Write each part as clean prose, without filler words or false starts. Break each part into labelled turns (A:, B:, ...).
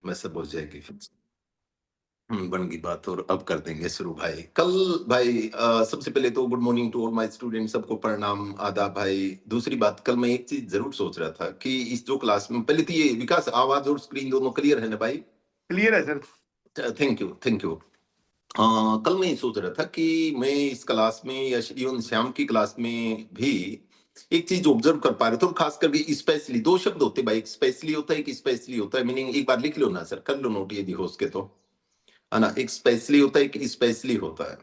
A: मैं सब हो जाएगी फिर। बन गई बात और अब कर देंगे शुरू भाई। कल भाई सबसे पहले तो good morning to all my student, सबको प्रणाम, आदाब भाई। दूसरी बात, कल मैं एक चीज़ ज़रूर सोच रहा था कि इस जो क्लास में पहले तो ये विकास आवाज़ और स्क्रीन दोनों क्लियर है ना भाई?
B: क्लियर है sir.
A: Thank you, thank you. कल मैं ये सोच रहा था कि मैं इस क्लास में या इवन श्याम की क्लास में भी एक चीज ऑब्जर्व कर पा रहे थे, और खास करके स्पेशली दो शब्द होते हैं भाई, एक स्पेशली होता है, एक स्पेशली होता है। मीनिंग एक बार लिख लो ना सर, कर लो नोट यदि हो सके तो, है ना? एक स्पेशली होता है, एक स्पेशली होता है।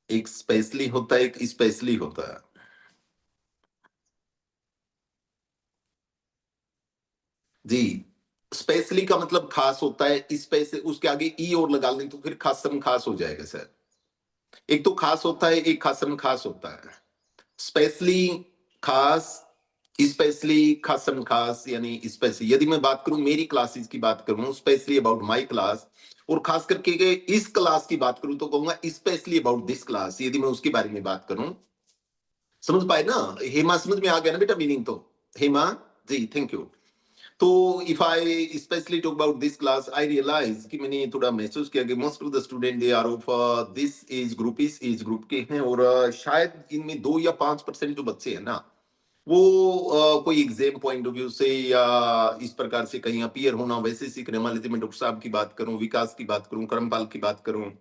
A: एक स्पेशली होता है, एक स्पेशली होता है। जी। स्पेशली का मतलब खास होता है, स्पेस उसके आगे ई और लगा लें तो फिर खासम खास हो जाएगा सर। एक तो खास होता है, एक खासम खास होता है। स्पेशली खास, स्पेशली खासम खास, यानी स्पेशली यदि मैं बात करूं मेरी क्लासेस की बात करूं, स्पेशली अबाउट माय क्लास, और खास करके इस क्लास की बात करूं तो कहूंगा स्पेशली अबाउट दिस क्लास, यदि मैं उसके बारे में बात करूं। समझ पाए ना हेमा? समझ में आ गया ना बेटा मीनिंग तो? Hema ji, thank you. तो if I specially talk about this class, I realise कि मैंने थोड़ा महसूस किया कि most of the student they are of this age group, इस एज ग्रुप के हैं, और शायद इनमें 2 या 5% जो बच्चे हैं ना, वो कोई एग्जाम पॉइंट ऑफ व्यू से या इस प्रकार से कहीं अपीयर होना वैसे सीख रहे हैं। मान लीजिए मैं डॉक्टर साहब की बात करूं, विकास की बात करूं, करमपाल की बात करूं,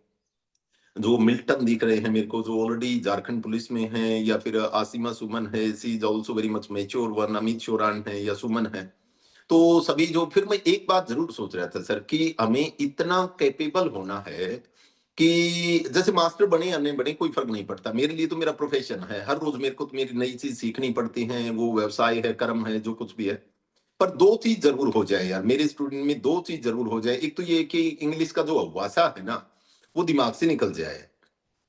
A: जो मिल्टन दिख रहे हैं मेरे को, जो ऑलरेडी झारखंड पुलिस में है, या फिर आसिमा सुमन है, she is also very much mature one, Amit Shoran है या सुमन है। तो सभी जो, फिर मैं एक बात जरूर सोच रहा था सर कि हमें इतना कैपेबल होना है कि जैसे मास्टर बने या नहीं बने कोई फर्क नहीं पड़ता, मेरे लिए तो मेरा प्रोफेशन है, हर रोज मेरे को तो मेरी नई चीज सीखनी पड़ती है, वो व्यवसाय है, कर्म है, जो कुछ भी है। पर दो चीज जरूर हो जाए यार मेरे स्टूडेंट में, दो चीज जरूर हो जाए। एक तो ये कि इंग्लिश का जो अवभाषा है ना, वो दिमाग से निकल जाए,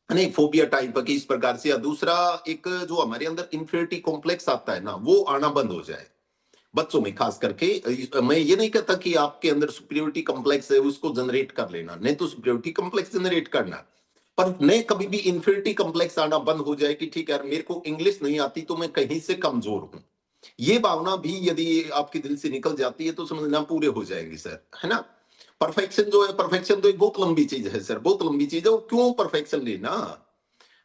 A: नहीं फोबिया टाइप की इस प्रकार से। या दूसरा, एक जो हमारे अंदर इंफिनिटी कॉम्प्लेक्स आता है ना, वो आना बंद हो जाए बच्चों में खास करके। मैं ये नहीं कहता कि आपके अंदर सुपीरियोरिटी कॉम्प्लेक्स है उसको जनरेट कर लेना, नहीं तो सुपीरियोरिटी कॉम्प्लेक्स जनरेट करना, पर नहीं कभी भी इंफिनिटी कॉम्प्लेक्स आना बंद हो जाए कि ठीक है यार मेरे को इंग्लिश नहीं आती तो मैं कहीं से कमजोर हूं। ये भावना भी यदि आपके दिल से निकल जाती है तो समझना पूरे हो जाएंगे सर, है ना? परफेक्शन जो है, परफेक्शन तो एक बहुत लंबी चीज है सर, बहुत लंबी चीज है। और क्यों परफेक्शन लेना?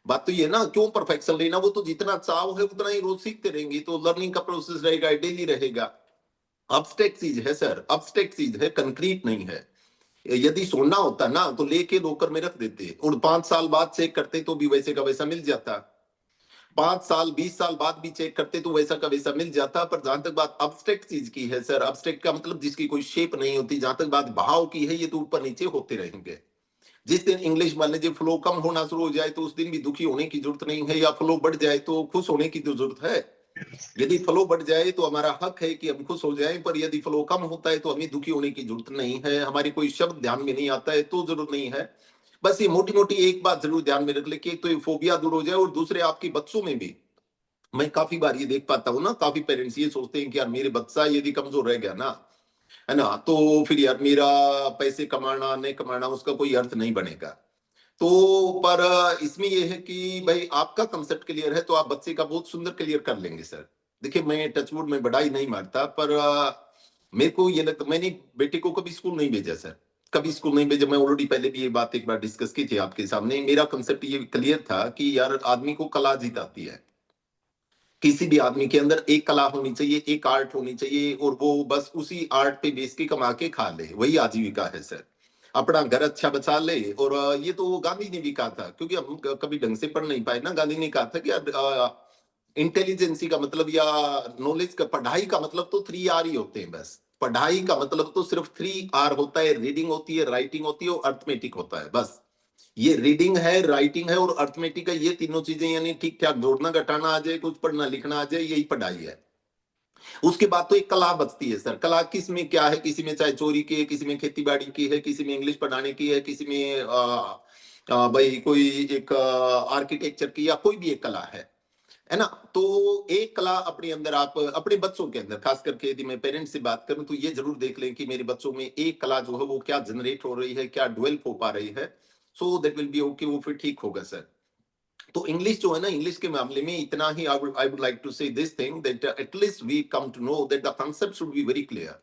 A: बात तो ये ना, क्यों परफेक्शन लेना? वो तो जितना चाव है उतना ही रोज सीखते रहेंगे, तो लर्निंग का प्रोसेस रहेगा, डेली रहेगा। अब्स्ट्रैक्ट चीज है सर, अब्स्ट्रैक्ट चीज है, कंक्रीट नहीं है। यदि सोना होता ना तो लेके लोकर में रख देते, और 5 साल बाद चेक करते तो भी वैसे का वैसा मिल जाता। 5 साल 20 साल बाद भी चेक करते तो वैसा का वैसा मिल जाता। पर जहां तक बात अब्स्ट्रैक्ट चीज की है सर, अब्स्ट्रैक्ट का मतलब जिसकी कोई शेप नहीं होती, जहां तक बात भाव की है, ये तो ऊपर नीचे होते रहेंगे। जिस दिन इंग्लिश मान लीजिए फ्लो कम होना शुरू हो जाए तो उस दिन भी दुखी होने की जरूरत नहीं है, या फ्लो बढ़ जाए तो खुश होने की तो जरूरत है। यदि फ्लो बढ़ जाए तो हमारा हक है कि हम खुश हो जाएं, पर यदि फ्लो कम होता है तो हमें दुखी होने की जरूरत नहीं है। हमारी कोई शब्द ध्यान में नहीं आता है तो जरूरत नहीं है। बस ये मोटी मोटी एक बात जरूर ध्यान में रख ले कि एक तो ये फोबिया दूर हो जाए, और दूसरे आपके बच्चों में भी मैं काफी बार ये देख पाता हूँ ना, काफी पेरेंट्स ये सोचते हैं कि यार मेरे बच्चा यदि कमजोर रह गया ना, है ना, तो फिर यार मेरा पैसे कमाना नहीं कमाना उसका कोई अर्थ नहीं बनेगा। तो पर इसमें ये है कि भाई आपका कंसेप्ट क्लियर है तो आप बच्चे का बहुत सुंदर क्लियर कर लेंगे सर। देखिए मैं टचवुड में बड़ाई नहीं मारता, पर मेरे को ये लगता, मैंने बेटे को कभी स्कूल नहीं भेजा सर, कभी स्कूल नहीं भेजा। मैं ऑलरेडी पहले भी ये बात एक बार डिस्कस की थी आपके सामने। मेरा कंसेप्ट ये क्लियर था कि यार आदमी को कला जिताती है, किसी भी आदमी के अंदर एक कला होनी चाहिए, एक आर्ट होनी चाहिए, और वो बस उसी आर्ट पे बेच के कमा के खा ले, वही आजीविका है सर। अपना घर अच्छा बचा ले। और ये तो गांधी ने भी कहा था, क्योंकि हम कभी ढंग से पढ़ नहीं पाए ना। गांधी ने कहा था कि इंटेलिजेंसी का मतलब या नॉलेज का, पढ़ाई का मतलब तो 3 R ही होते हैं बस। पढ़ाई का मतलब तो सिर्फ 3 R होता है, रीडिंग होती है, राइटिंग होती है, और अर्थमेटिक होता है बस। ये रीडिंग है, राइटिंग है और अर्थमेटिक है, ये तीनों चीजें यानी ठीक ठाक जोड़ना घटाना आ जाए, कुछ पढ़ना लिखना आ जाए, यही पढ़ाई है। उसके बाद तो एक कला बचती है सर। कला किस में क्या है? किसी में चाहे चोरी की है, किसी में खेती बाड़ी की है, किसी में इंग्लिश पढ़ाने की है, किसी में भाई कोई एक आर्किटेक्चर की, या कोई भी एक कला है ना? तो एक कला अपने अंदर आप अपने बच्चों के अंदर, खास करके यदि मैं पेरेंट्स से बात करूं तो ये जरूर देख लें कि मेरे बच्चों में एक कला जो है वो क्या जनरेट हो रही है, क्या डेवलप हो पा रही है। So that will be okay, वो फिर ठीक होगा सर। तो इंग्लिश जो है ना, इंग्लिश के मामले में इतना ही I would like to say this thing that at least we come to know that the concept should be very clear.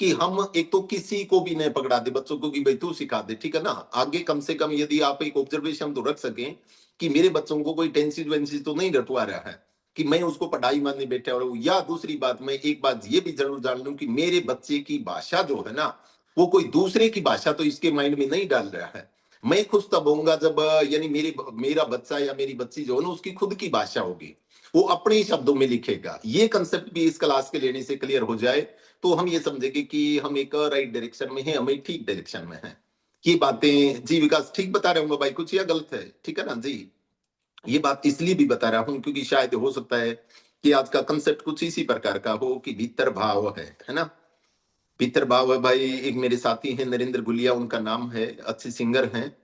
A: कि हम एक तो किसी को भी नहीं पकड़ा दे बच्चों को कि भाई तू सिखा दे, ठीक है ना? आगे कम से कम यदि आप एक ऑब्जर्वेशन तो रख सकें कि मेरे बच्चों को कोई टेंसिस वेंसिस तो नहीं रटवा रहा है कि मैं उसको पढ़ाई में नहीं बैठा और या दूसरी बात मैं एक बात ये भी जरूर जान लूं कि मेरे बच्चे की भाषा जो है ना वो कोई दूसरे की भाषा तो इसके माइंड में नहीं डाल रहा है। मैं खुश तब होऊंगा जब यानी मेरा बच्चा या मेरी बच्ची जो है ना उसकी खुद की भाषा होगी, वो अपने ही शब्दों में लिखेगा। ये कंसेप्ट भी इस क्लास के लेने से क्लियर हो जाए तो हम ये समझेंगे कि हम एक राइट डायरेक्शन में हैं, हम एक ठीक डायरेक्शन में हैं। ये बातें जी विकास ठीक बता रहे होंगे भाई कुछ या गलत है? ठीक है ना जी? ये बात इसलिए भी बता रहा हूं क्योंकि शायद हो सकता है कि आज का कंसेप्ट कुछ इसी प्रकार का हो कि भीतर भाव है ना? भीतर भाव है भाई। एक मेरे साथी हैं नरेंद्र गुलिया उनका नाम है, अच्छे सिंगर हैं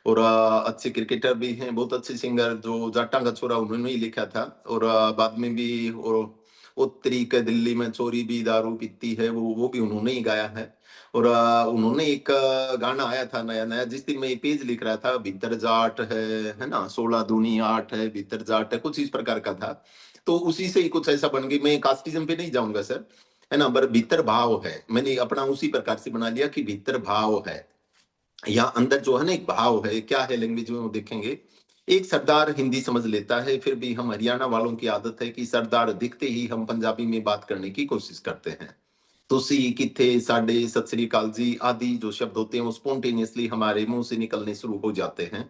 A: और अच्छे क्रिकेटर भी हैं, बहुत अच्छे सिंगर जो जाटा का छोरा उन्होंने ही लिखा था और बाद में भी और उत्तरी के दिल्ली में चोरी भी दारू पीती है वो भी उन्होंने ही गाया है। और उन्होंने एक गाना आया था नया नया जिस दिन मैं ये पेज लिख रहा था, भीतर जाट है ना, 16 दूनी 8 है, भीतर जाट है, कुछ इस प्रकार का था। तो उसी से ही कुछ ऐसा बन गई। मैं कास्टिज्म पे नहीं जाऊंगा सर, है ना, पर भीतर भाव है, मैंने अपना उसी प्रकार से बना लिया कि भीतर भाव है। यहाँ अंदर जो है ना एक भाव है, क्या है लैंग्वेज में वो देखेंगे। एक सरदार हिंदी समझ लेता है, फिर भी हम हरियाणा वालों की आदत है कि सरदार दिखते ही हम पंजाबी में बात करने की कोशिश करते हैं। तुसी, किथे, साडे, सत श्री अकाल जी आदि जो शब्द होते हैं वो स्पॉन्टेनियसली हमारे मुंह से निकलने शुरू हो जाते हैं।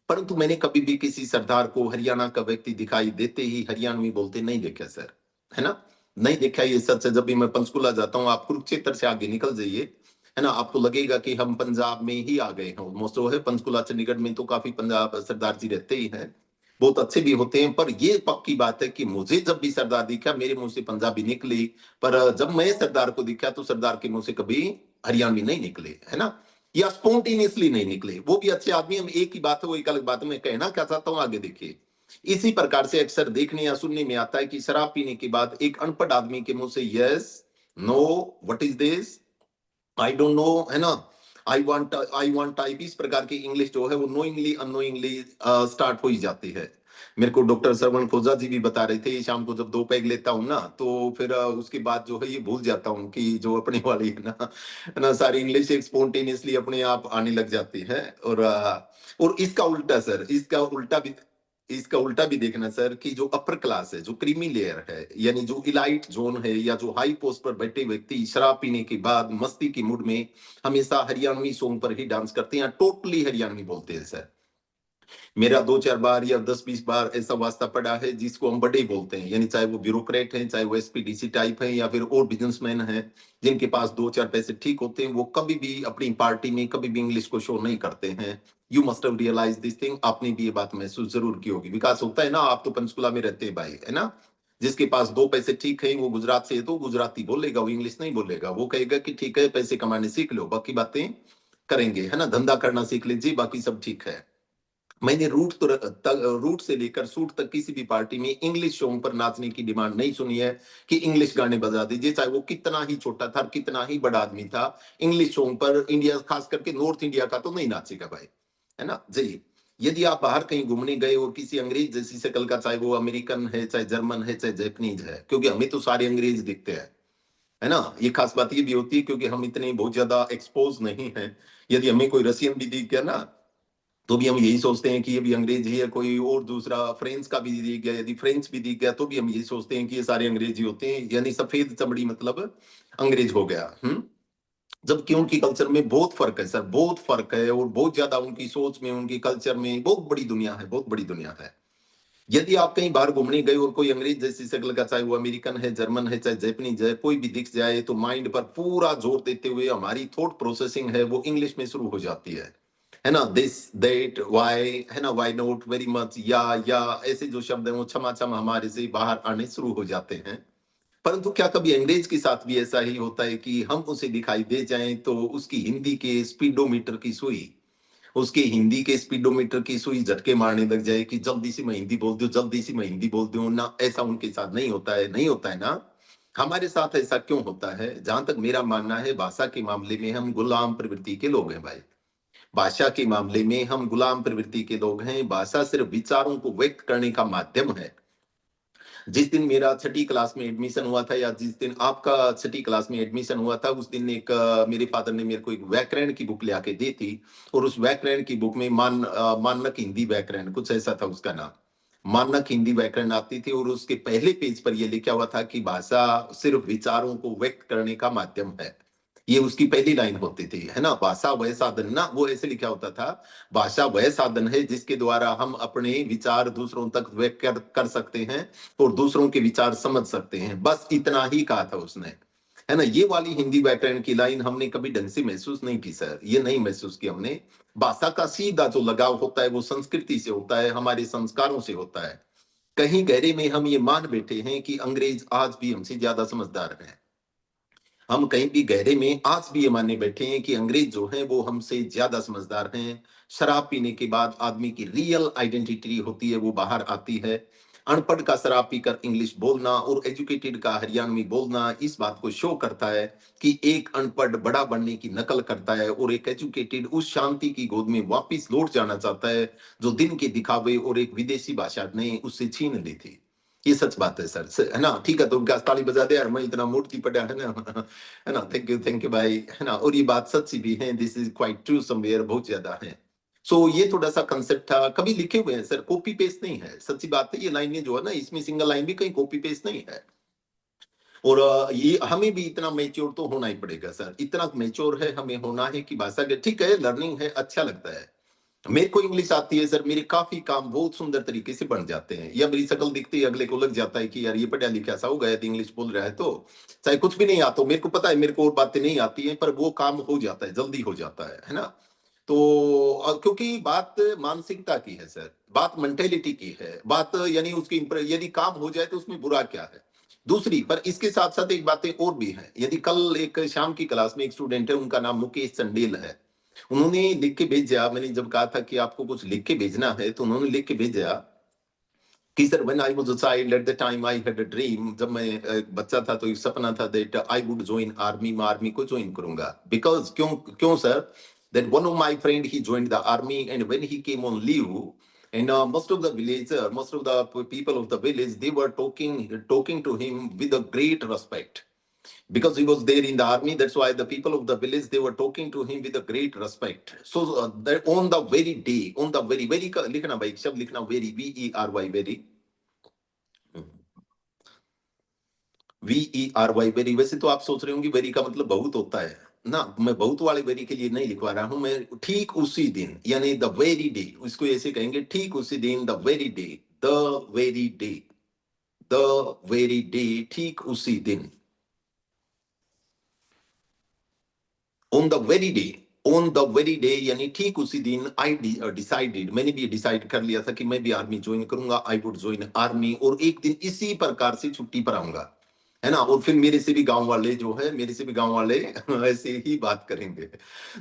A: परंतु मैंने कभी भी किसी सरदार को हरियाणा का व्यक्ति दिखाई देते ही हरियाणवी बोलते नहीं देखा सर, है ना? नहीं देखा, ये सच है। जब भी मैं पंचकुला जाता हूँ, आप कुरुक्षेत्र से आगे निकल जाइए, है ना, आपको लगेगा कि हम पंजाब में ही आ गए हैं ऑलमोस्ट। वो है पंचकुला चंडीगढ़ में तो काफी पंजाब सरदार जी रहते ही हैं, बहुत अच्छे भी होते हैं। पर ये पक्की बात है कि मुझे जब भी सरदार दिखा मेरे मुंह से पंजाबी निकली, पर जब मैं सरदार को दिखा तो सरदार के मुंह से कभी हरियाणवी नहीं निकले, है ना, या स्पॉन्टेनियसली नहीं निकले। वो भी अच्छे आदमी, हम एक ही बात है वो एक अलग बात है। मैं कहना क्या चाहता हूं आगे देखिए। इसी प्रकार से अक्सर देखने या सुनने में आता है कि शराब पीने के बाद एक अनपढ़ आदमी के मुंह से yes, no, what is this, I don't know, है ना, आई वांट टाइप, इस प्रकार की इंग्लिश जो है वो नोइंगली अननोइंगली स्टार्ट हो ही जाती है। मेरे को डॉक्टर श्रवण खोजा जी भी बता रहे थे, शाम को जब 2 पैग लेता हूँ ना तो फिर उसके बाद जो है ये भूल जाता हूँ कि जो अपने वाली है ना सारी इंग्लिश एक स्पॉन्टेनियसली अपने आप आने लग जाती है। और इसका उल्टा सर, इसका उल्टा भी देखना सर कि जो अपर क्लास है, जो क्रीमी लेयर है, यानी जो इलाइट जोन है या जो हाई पोस्ट पर बैठे व्यक्ति शराब पीने के बाद मस्ती की मूड में हमेशा हरियाणवी सॉन्ग पर ही डांस करते हैं, टोटली हरियाणवी बोलते हैं सर। मेरा 2-4 बार या 10-20 बार ऐसा वास्ता पड़ा है जिसको हम बड़े बोलते हैं, यानी चाहे वो ब्यूरोक्रेट हैं, चाहे वो एसपीडीसी टाइप है या फिर और बिजनेसमैन हैं जिनके पास 2-4 पैसे ठीक होते हैं, वो कभी भी अपनी पार्टी में कभी भी इंग्लिश को शो नहीं करते हैं। You must have realise this thing, आपने भी ये बात महसूस जरूर की होगी। विकास होता है ना, आप तो पंचकुला में रहते हैं भाई, है ना? जिसके पास 2 पैसे ठीक है वो गुजरात से है तो गुजराती बोलेगा, वो इंग्लिश नहीं बोलेगा। वो कहेगा कि ठीक है पैसे कमाने सीख लो, बाकी बातें करेंगे, है ना, धंधा करना सीख लीजिए, बाकी सब ठीक है। मैंने रूट से लेकर सूट तक किसी भी पार्टी में इंग्लिश सॉन्ग पर नाचने की डिमांड नहीं सुनी है कि इंग्लिश गाने बजा दीजिए, चाहे वो कितना ही छोटा था, कितना ही बड़ा आदमी था। इंग्लिश सॉन्ग पर इंडिया, खास करके नॉर्थ इंडिया का तो नहीं नाचेगा भाई, है ना जी। यदि आप बाहर कहीं घूमने गए और किसी अंग्रेज जैसी शक्ल का, चाहे वो अमेरिकन है, चाहे जर्मन है, चाहे जैपनीज है, क्योंकि हमें तो सारे अंग्रेज दिखते हैं, है ना, ये खास बात ये भी होती है क्योंकि हम इतने बहुत ज्यादा एक्सपोज नहीं है। यदि हमें कोई रशियन भी दिख गया ना तो भी हम यही सोचते हैं कि ये भी अंग्रेज ही है, कोई और दूसरा फ्रेंच का भी दिख गया, यदि फ्रेंच भी दिख गया तो भी हम यही सोचते हैं कि ये सारे अंग्रेज ही होते हैं, यानी सफेद चमड़ी मतलब अंग्रेज हो गया। जबकि उनकी कल्चर में बहुत फर्क है सर, बहुत फर्क है, और बहुत ज्यादा उनकी सोच में, उनकी कल्चर में बहुत बड़ी दुनिया है, बहुत बड़ी दुनिया है। यदि आप कहीं बाहर घूमने गए और कोई अंग्रेज जैसी शक्ल का, चाहे वो अमेरिकन है, जर्मन है, चाहे जैपनीज है, कोई भी दिख जाए तो माइंड पर पूरा जोर देते हुए हमारी थॉट प्रोसेसिंग है वो इंग्लिश में शुरू हो जाती है ना, दिस दैट वाई, है ना, वाई नॉट, वेरी मच, या ऐसे जो शब्द हैं वो छमाछम हमारे से बाहर आने शुरू हो जाते हैं। परंतु क्या कभी अंग्रेज के साथ भी ऐसा ही होता है कि हम उसे दिखाई दे जाएं तो उसकी हिंदी के स्पीडोमीटर की सुई, उसके हिंदी के स्पीडोमीटर की सुई झटके मारने लग जाए कि जल्दी से मैं हिंदी बोल दूं, जल्दी से मैं हिंदी बोल दूं ना? ऐसा उनके साथ नहीं होता है, नहीं होता है ना? हमारे साथ ऐसा क्यों होता है? जहां तक मेरा मानना है, भाषा के मामले में हम गुलाम प्रवृत्ति के लोग हैं भाई। भाषा के मामले में हम गुलाम प्रवृत्ति के लोग हैं। भाषा सिर्फ विचारों को व्यक्त करने का माध्यम है। जिस दिन मेरा छठी क्लास में एडमिशन हुआ था या जिस दिन आपका छठी क्लास में एडमिशन हुआ था, उस दिन एक मेरे फादर ने मेरे को एक व्याकरण की बुक ले आके दी थी और उस व्याकरण की बुक में मानक हिंदी व्याकरण कुछ ऐसा था उसका नाम। मानक हिंदी व्याकरण आती थी और उसके पहले पेज पर ये लिखा हुआ था कि भाषा सिर्फ विचारों को व्यक्त करने का माध्यम है। ये उसकी पहली लाइन होती थी, है ना? भाषा वह साधन ना वो ऐसे लिखा होता था, भाषा वह साधन है जिसके द्वारा हम अपने विचार दूसरों तक व्यक्त कर सकते हैं और दूसरों के विचार समझ सकते हैं। बस इतना ही कहा था उसने। है ना? ये वाली हिंदी व्याकरण की लाइन हमने कभी ढंग से महसूस नहीं की सर, ये नहीं महसूस की हमने। भाषा का सीधा जो लगाव होता है वो संस्कृति से होता है, हमारे संस्कारों से होता है। कहीं गहरे में हम ये मान बैठे हैं कि अंग्रेज आज भी हमसे ज्यादा समझदार हैं। हम कहीं भी गहरे में आज भी ये मानने बैठे हैं कि अंग्रेज जो हैं वो हमसे ज्यादा समझदार हैं। शराब पीने के बाद आदमी की रियल आइडेंटिटी होती है वो बाहर आती है। अनपढ़ का शराब पीकर इंग्लिश बोलना और एजुकेटेड का हरियाणवी बोलना इस बात को शो करता है कि एक अनपढ़ बड़ा बनने की नकल करता है और एक एजुकेटेड उस शांति की गोद में वापस लौट जाना चाहता है जो दिन के दिखावे और एक विदेशी भाषा ने उससे छीन ली थी। ये सच बात है सर, है ना? ठीक है, तो उनका ताली बजा दे यार, मैं इतना मूड की पड़ा है ना। है ना? थैंक यू भाई, है ना? और ये बात सच्ची भी है, this is quite true somewhere, बहुत ज्यादा है। सो ये थोड़ा सा कंसेप्ट था, कभी लिखे हुए हैं सर, कॉपी पेस्ट नहीं है, सच्ची बात है। ये लाइनें जो है ना, इसमें सिंगल लाइन भी कहीं कॉपी पेस्ट नहीं है। और ये हमें भी इतना मेच्योर तो होना ही पड़ेगा सर, इतना मेच्योर है हमें होना है कि भाषा के ठीक है, लर्निंग है, अच्छा लगता है। मेरे को इंग्लिश आती है सर, मेरे काफ़ी काम बहुत सुंदर तरीके से बन जाते हैं, या मेरी शक्ल दिखते ही अगले को लग जाता है कि यार ये पढ़ा लिखा सा हो गया तो इंग्लिश बोल रहा है, तो चाहे कुछ भी नहीं आता हो, मेरे को पता है मेरे को और बातें नहीं आती हैं, पर वो काम हो जाता है, जल्दी हो जाता है ना? तो क्योंकि बात मानसिकता की है सर, बात मेंटालिटी की है, बात यानी उसकी यदि काम हो जाए तो उसमें बुरा क्या है? दूसरी पर इसके साथ-साथ एक बातें और भी हैं, यदि कल एक शाम की क्लास में एक स्टूडेंट है, उनका नाम मुकेश चंडेल है। उन्होंने लिख के भेजा, मैंने जब कहा था कि आपको कुछ लिख के भेजना है, तो उन्होंने लिख के भेजा कि sir when I was a child at the time I had a dream, जब मैं बच्चा था तो एक सपना था that I would join army, मैं आर्मी को जॉइन करूँगा। बिकॉज़ क्यों क्यों sir? That one of my friend he joined the army and when he came on leave and most of the villager, most of the people of the village, they were talking to him with a great respect because he was there in the army. That's why the people of the village, they were talking to him with a great respect. So that on the very day, on the very का लिखना भाई, शब्द लिखना very, VERY very, VERY very। वैसे तो आप सोच रहे होंगे वेरी का मतलब बहुत होता है ना, मैं बहुत वाले वेरी के लिए नहीं लिखवा रहा हूं, मैं ठीक उसी दिन यानी द वेरी डे, उसको ऐसे कहेंगे, ठीक उसी दिन, the very day, the very day, the very day, ठीक उसी दिन, on the very day, on the very day यानी ठीक उसी दिन आई डिसाइडेड, मैंने भी डिसाइड कर लिया था कि मैं भी आर्मी ज्वाइन करूंगा, आई वुड ज्वाइन आर्मी, और एक दिन इसी प्रकार से छुट्टी पर आऊंगा, है ना? और फिर मेरे से भी गांव वाले जो है, मेरे से भी गांव वाले ऐसे ही बात करेंगे।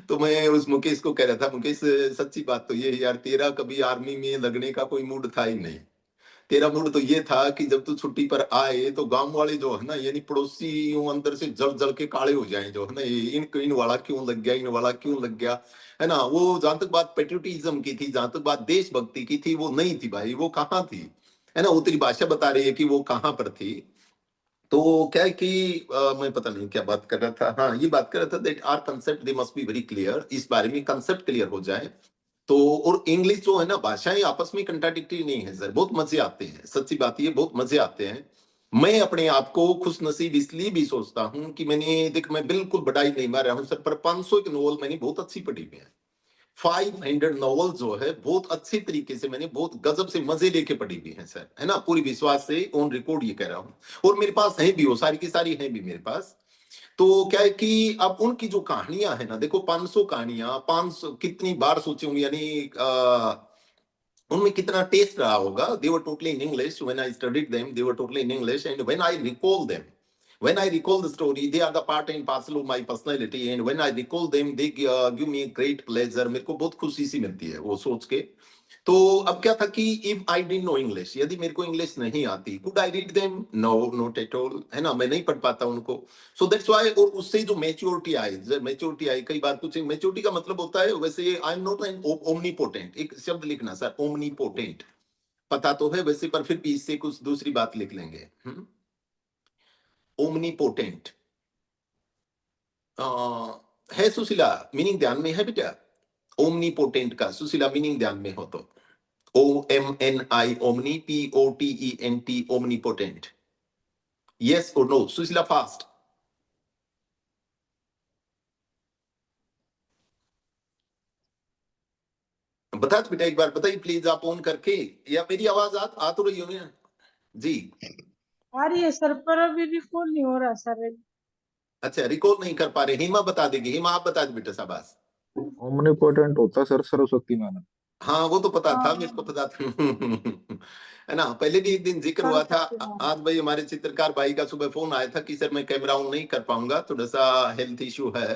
A: तो मैं उस मुकेश को कह रहा था, मुकेश सच्ची बात तो ये है यार, तेरा कभी आर्मी में लगने का कोई मूड था ही नहीं। तेरा मूड तो ये था कि जब तू छुट्टी पर आए तो गांव वाले जो है ना, यानी पड़ोसी यूं अंदर से जल जल के काले हो जाएं, जो है ना, इन वाला क्यों लग गया, इन वाला क्यों लग गया, है ना? वो जहां तक बात पेट्रियोटिज्म की थी, जहां तक बात देशभक्ति की थी, वो नहीं थी भाई, वो कहाँ थी? है ना? वो तेरी भाषा बता रही है कि वो कहाँ पर थी। तो क्या है कि मैं पता नहीं क्या बात कर रहा था, हाँ ये बात कर रहा था that are concept they must be very clear, इस बारे में कंसेप्ट क्लियर हो जाए तो। और इंग्लिश जो है ना, भाषाएं आपस में कंट्राडिक्टरी नहीं है सर, बहुत मजे आते हैं, सच्ची बात ये, बहुत मजे आते हैं। मैं अपने आप को खुश नसीब इसलिए भी सोचता हूँ कि मैंने देख, मैं बिल्कुल बड़ाई नहीं मार रहा हूँ सर, पर 500 की नॉवल मैंने बहुत अच्छी पढ़ी हुई है। 500 नॉवल जो है बहुत अच्छे तरीके से मैंने बहुत गजब से मजे लेके पढ़ी हुई है सर, है ना? पूरी विश्वास से ऑन रिकॉर्ड ये कह रहा हूँ, और मेरे पास है भी, वो सारी की सारी है भी मेरे पास। तो क्या है कि अब उनकी जो कहानियां है ना, देखो 500 कहानियां, 500 कितनी बार सोची होंगी, यानी उनमें कितना टेस्ट रहा होगा। They were totally in English, when I studied them they were totally in English, and when I recall them, when I recall the story, they are the part and parcel of my personality, and when I recall them, they give me great pleasure, मेरे को बहुत खुशी सी मिलती है वो सोच के। तो अब क्या था कि if I didn't know English, यदि मेरे को इंग्लिश नहीं आती, could I read them? No, not at all, है ना? मैं नहीं पढ़ पाता उनको। सो दैट्स व्हाई, और उससे जो मैच्योरिटी आई, मैच्योरिटी आई, कई बार कुछ मैच्योरिटी का मतलब होता है, वैसे आई एम नॉट एन ओमनीपोटेंट, एक शब्द लिखना सर, ओमनीपोटेंट, पता तो है वैसे, पर फिर भी इससे कुछ दूसरी बात लिख लेंगे। ओमनीपोटेंट है सुशीला, मीनिंग ध्यान में है बेटा? ओमनीपोटेंट का सुशीला मीनिंग ध्यान में हो तो? OMNI, omni, POTENT, omnipotent. Yes और नो सुशीला, फास्ट। बता दो बेटा, एक बार बताइए प्लीज, आप ऑन करके, या मेरी आवाज आ तो रही हो ना जी?
B: आ रही है सर, पर अभी रिकॉल नहीं हो रहा सर।
A: अच्छा, रिकॉल नहीं कर पा रहे, हिमा बता देगी। हिमा आप बता दो बेटा, शाबाश।
C: ओमनिपोटेंट होता है सर सरस्वती मैडम।
A: हाँ वो तो पता था, मेरे को
B: हाँ
A: पता था। है ना, पहले भी एक दिन जिक्र हुआ था।
B: सरस्वती मैम।
A: आज भाई हमारे चित्रकार भाई का सुबह फोन आया था कि सर मैं कैमरा ऑन नहीं कर पाऊंगा, थोड़ा सा हेल्थ इशू है,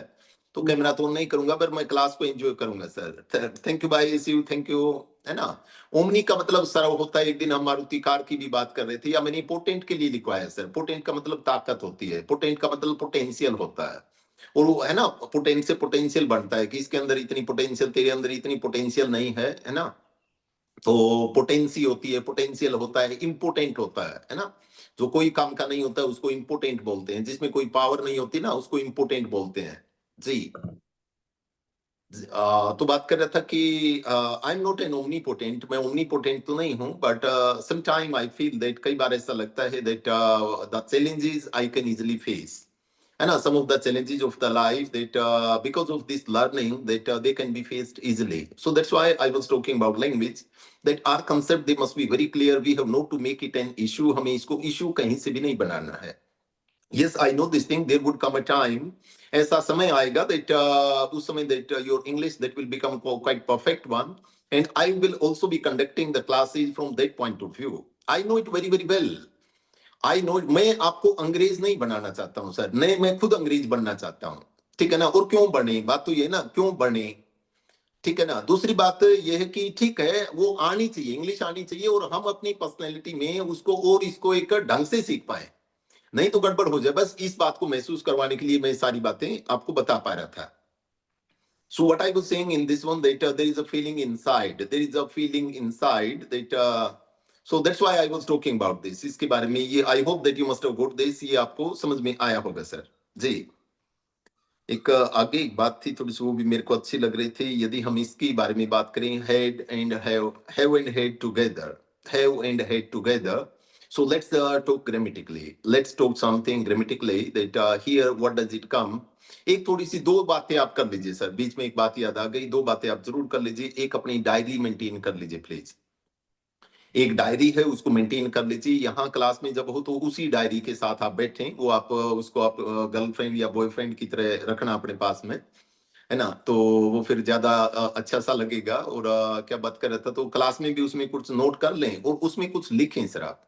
A: तो कैमरा तो ऑन नहीं करूंगा, पर मैं क्लास को एंजॉय करूंगा सर। थैंक यू भाई, सी यू, थैंक यू। है ना, ओमनी का मतलब सर होता है, एक दिन हम मारुति कार की भी बात कर रहे थे, या मैंने पोटेंट के लिए लिखवाया है सर। पोटेंट का मतलब ताकत होती है, पोटेंट का मतलब पोटेंशियल होता है। और वो है ना, पोटेंशियल से पोटेंशियल बनता है कि इसके अंदर इतनी पोटेंशियल, तेरे अंदर इतनी पोटेंशियल नहीं है ना। तो पोटेंसी होती है, पोटेंशियल होता है, इम्पोर्टेंट होता है ना। जो कोई काम का नहीं होता है उसको इम्पोर्टेंट बोलते हैं, जिसमें कोई पावर नहीं होती ना उसको इम्पोर्टेंट बोलते हैं जी। तो बात कर रहा था कि I am not an omnipotent, मैं ओमनीपोटेंट तो नहीं हूं, but some time I feel that, कई बार ऐसा लगता है that the challenges I can easily face, है ना, some of the challenges of the life that because of this learning that they can be faced easily. So that's why I was talking about language, that our concept they must be very clear, we have not to make it an issue, हमें इसको issue कहीं से भी नहीं बनाना है। Yes, I know this thing, there would come a time, ऐसा समय आएगा that उस समय that your English that will become quite perfect one, and I will also be conducting the classes from that point of view. I know it very very well. I know, मैं आपको अंग्रेज नहीं बनाना चाहता हूं sir, नहीं, मैं खुद अंग्रेज बनना चाहता हूं, ठीक है ना। और क्यों बने, बात तो ये ना, क्यों बने, ठीक है ना। दूसरी बात ये है कि ठीक है वो आनी चाहिए, इंग्लिश आनी चाहिए, और हम अपनी पर्सनैलिटी में उसको और इसको एक ढंग से सीख पाए, नहीं तो गड़बड़ हो जाए। बस इस बात को महसूस करवाने के लिए मैं सारी बातें आपको बता पा रहा था। So what I was saying in this one, that there is a feeling inside, there is a feeling inside that so that's why I was talking about this, इसके बारे में। ये I hope that you must have got this, ये आपको समझ में आया होगा सर जी। एक आगे एक बात थी थोड़ी सी, वो भी मेरे को अच्छी लग रही थी, यदि हम इसके बारे में बात करें, head and have and head together, have and head together. So let's talk grammatically. Let's talk something grammatically that here what does it come? एक थोड़ी सी दो बातें आप कर लीजिए सर, बीच में एक बात याद आ गई, दो बातें आप जरूर कर लीजिए। एक अपनी डायरी मेंटेन कर लीजिए प्लीज, एक डायरी है उसको मेंटेन कर लीजिए। यहाँ क्लास में जब हो तो उसी डायरी के साथ आप बैठें, वो आप उसको आप गर्लफ्रेंड या बॉयफ्रेंड की तरह रखना अपने पास में, है ना, तो वो फिर ज्यादा अच्छा सा लगेगा। और क्या बात कर रहा था, तो क्लास में भी उसमें कुछ नोट कर लें और उसमें कुछ लिखें सर। आप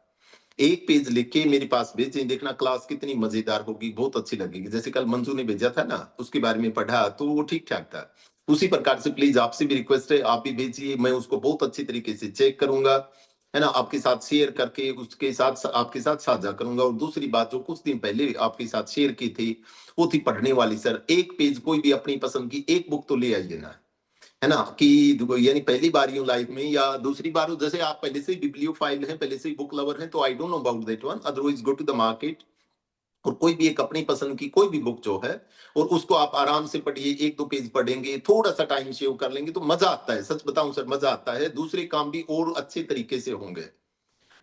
A: एक पेज लिख के मेरे पास भेजें, देखना क्लास कितनी मजेदार होगी, बहुत अच्छी लगेगी। जैसे कल मंजू ने भेजा था ना, उसके बारे में पढ़ा तो वो ठीक ठाक था, उसी प्रकार से प्लीज आपसे भी रिक्वेस्ट है, आप भी भेजिए, मैं उसको बहुत अच्छी तरीके से चेक करूंगा, है ना, आपके साथ शेयर करके उसके साथ आपके साथ साझा करूंगा। और दूसरी बात जो कुछ दिन पहले आपके साथ शेयर की थी, वो थी पढ़ने वाली सर। एक पेज कोई भी अपनी पसंद की एक बुक तो ले आइए ना, है ना, कि यानी पहली बार यूं लाइफ में या दूसरी बार हो, जैसे आप पहले से बिब्लियोफाइल हैं, पहले से बुक लवर हैं, तो I don't know about that one, otherwise go to the market और कोई भी एक अपनी पसंद की कोई भी बुक जो है, और उसको आप आराम से पढ़िए। एक दो पेज पढ़ेंगे, थोड़ा सा टाइम सेव कर लेंगे तो मजा आता है, सच बताऊं सर मजा आता है, दूसरे काम भी और अच्छे तरीके से होंगे।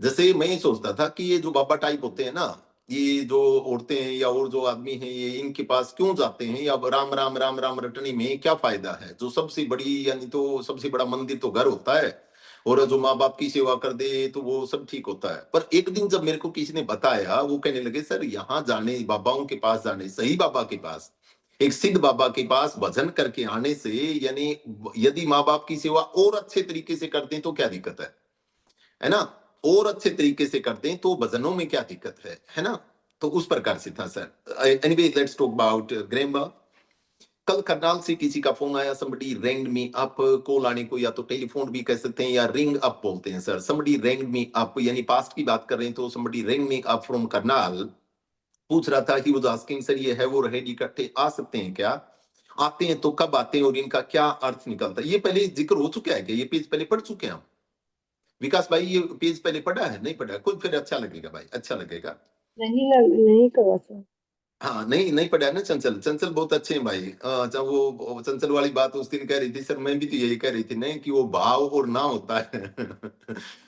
A: जैसे मैं ये सोचता था कि ये जो बाबा टाइप होते हैं ना, ये जो औरतें हैं या और जो आदमी हैं, ये इनके पास क्यों जाते हैं, या राम राम राम राम रटने में क्या फायदा है? जो सबसे बड़ी यानी तो सबसे बड़ा मंदिर तो घर होता है, और जो माँ बाप की सेवा कर दे तो वो सब ठीक होता है। पर एक दिन जब मेरे को किसी ने बताया, वो कहने लगे सर यहाँ जाने, बाबाओं के पास जाने, सही बाबा के पास, एक सिद्ध बाबा के पास भजन करके आने से, यानी यदि माँ बाप की सेवा और अच्छे तरीके से कर दें तो क्या दिक्कत है ना, और अच्छे तरीके से कर दें तो भजनों में क्या दिक्कत है ना। तो उस प्रकार से था sir. Anyway let's talk about grammar. कल करनाल से किसी का फोन आया, somebody rang me up, call आने को या तो टेलीफोन भी कह सकते हैं या रिंग अप बोलते हैं sir. somebody rang me up यानी पास्ट की बात कर रहे हैं, तो somebody rang me up from Karnal, पूछ रहा था, ही वाज आस्किंग सर ये है वो रहेगी इकट्ठे आ सकते हैं क्या, आते हैं तो कब आते हैं और इनका क्या अर्थ निकलता है। ये पहले जिक्र हो चुका है क्या, ये पेज पहले पढ़ चुके हैं हम? विकास भाई ये पेज पहले पढ़ा है, नहीं पढ़ा? कुछ फिर अच्छा लगेगा भाई, अच्छा लगेगा।
B: नहीं करा सर।
A: हाँ, नहीं नहीं पढ़ा है ना चंचल? चंचल बहुत अच्छे हैं भाई। जब वो चंचल वाली बात उस दिन कह रही थी, सर मैं भी तो यही कह रही थी नहीं, कि वो भाव और ना होता है।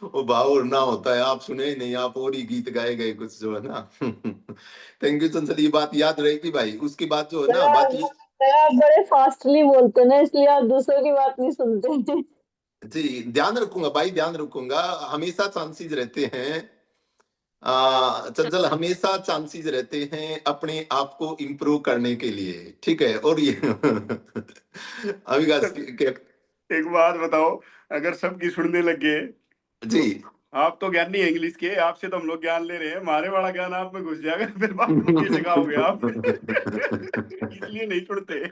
A: वो भाव और ना होता है, आप सुने ही नहीं, आप और ही गीत गाए गए कुछ जो है ना। थैंक यू चंचल, ये बात याद रहेगी भाई। उसके बाद जो है
B: सर
A: ना बात ये,
B: सर आप बड़े फास्टली बोलते हैं ना, इसलिए आप दूसरों की बात नहीं सुनते।
A: जी ध्यान रखूंगा भाई, ध्यान रखूंगा। हमेशा चांसेस रहते हैं, चंचल, हमेशा चांसेस रहते हैं अपने आप को इम्प्रूव करने के लिए, ठीक है? और ये अविकास
D: एक बात बताओ, अगर सबकी सुनने लग गए,
A: जी,
D: आप तो ज्ञानी है इंग्लिश के, आपसे तो हम लोग ज्ञान ले रहे हैं, हमारे वाला ज्ञान आप में घुस जाएगा, फिर बात को कैसे सिखाओगे आप? इसलिए नहीं सुनते।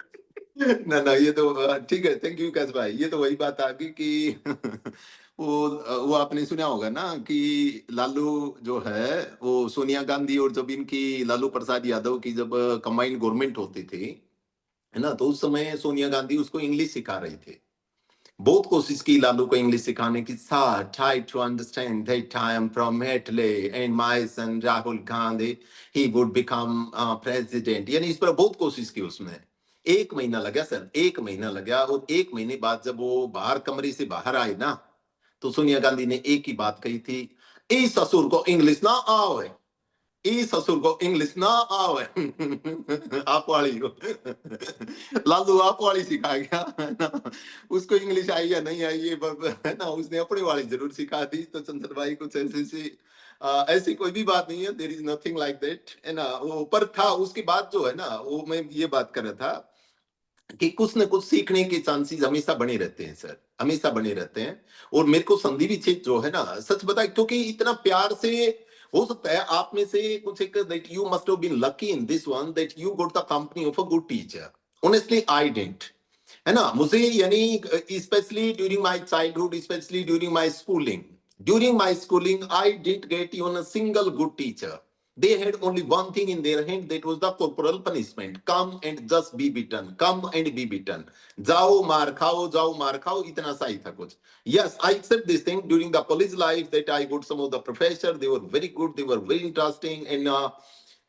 A: ना ना, ये तो ठीक है, थैंक यू विकास भाई। ये तो वही बात आ गई कि वो आपने सुना होगा ना कि लालू जो है, वो सोनिया गांधी और जब इनकी लालू प्रसाद यादव की जब कंबाइंड गवर्नमेंट होती थी, है ना, तो उस समय सोनिया गांधी उसको इंग्लिश सिखा रही थी। बहुत कोशिश की लालू को इंग्लिश सिखाने की, sir try to understand that I am from Italy and my son Rahul Gandhi he would become president, यानी इस पर बहुत कोशिश की उसने। 1 महीना लगा सर, 1 महीना लगा। और 1 महीने बाद जब वो बाहर कमरे से बाहर आए ना, तो सोनिया गांधी ने एक ही बात कही थी, इस ससुर को इंग्लिश ना आवे, इस ससुर को इंग्लिश ना आवे। आप वाली को लालू आप वाली सिखा गया, है ना? उसको इंग्लिश आई या नहीं आई, ये है ना, उसने अपनी वाली जरूर सिखा दी। तो चंचल भाई कुछ ऐसी कोई भी बात नहीं है, there is nothing like that, है ना? वो पर था उसके बाद जो है ना, वो मैं ये बात कर रहा था कि कुछ न कुछ सीखने के चांसेस हमेशा बने रहते हैं सर, हमेशा बने रहते हैं। और मेरे को संधि विच्छेद जो है ना, सच बताए, क्योंकि इतना प्यार से, हो सकता है आप में से कुछ एक, that you must have been lucky in this one, that you got the company of a good teacher. Honestly I didn't, है ना? मुझे यानी specially during my childhood, specially during my schooling I didn't get even a single good teacher. They had only one thing in their hand, that was the corporal punishment. Come and just be beaten, come and be beaten. जाओ मार खाओ, इतना सा ही था कुछ। Yes, I accept this thing during the college life that I got some of the professors, they were very good, they were very interesting, and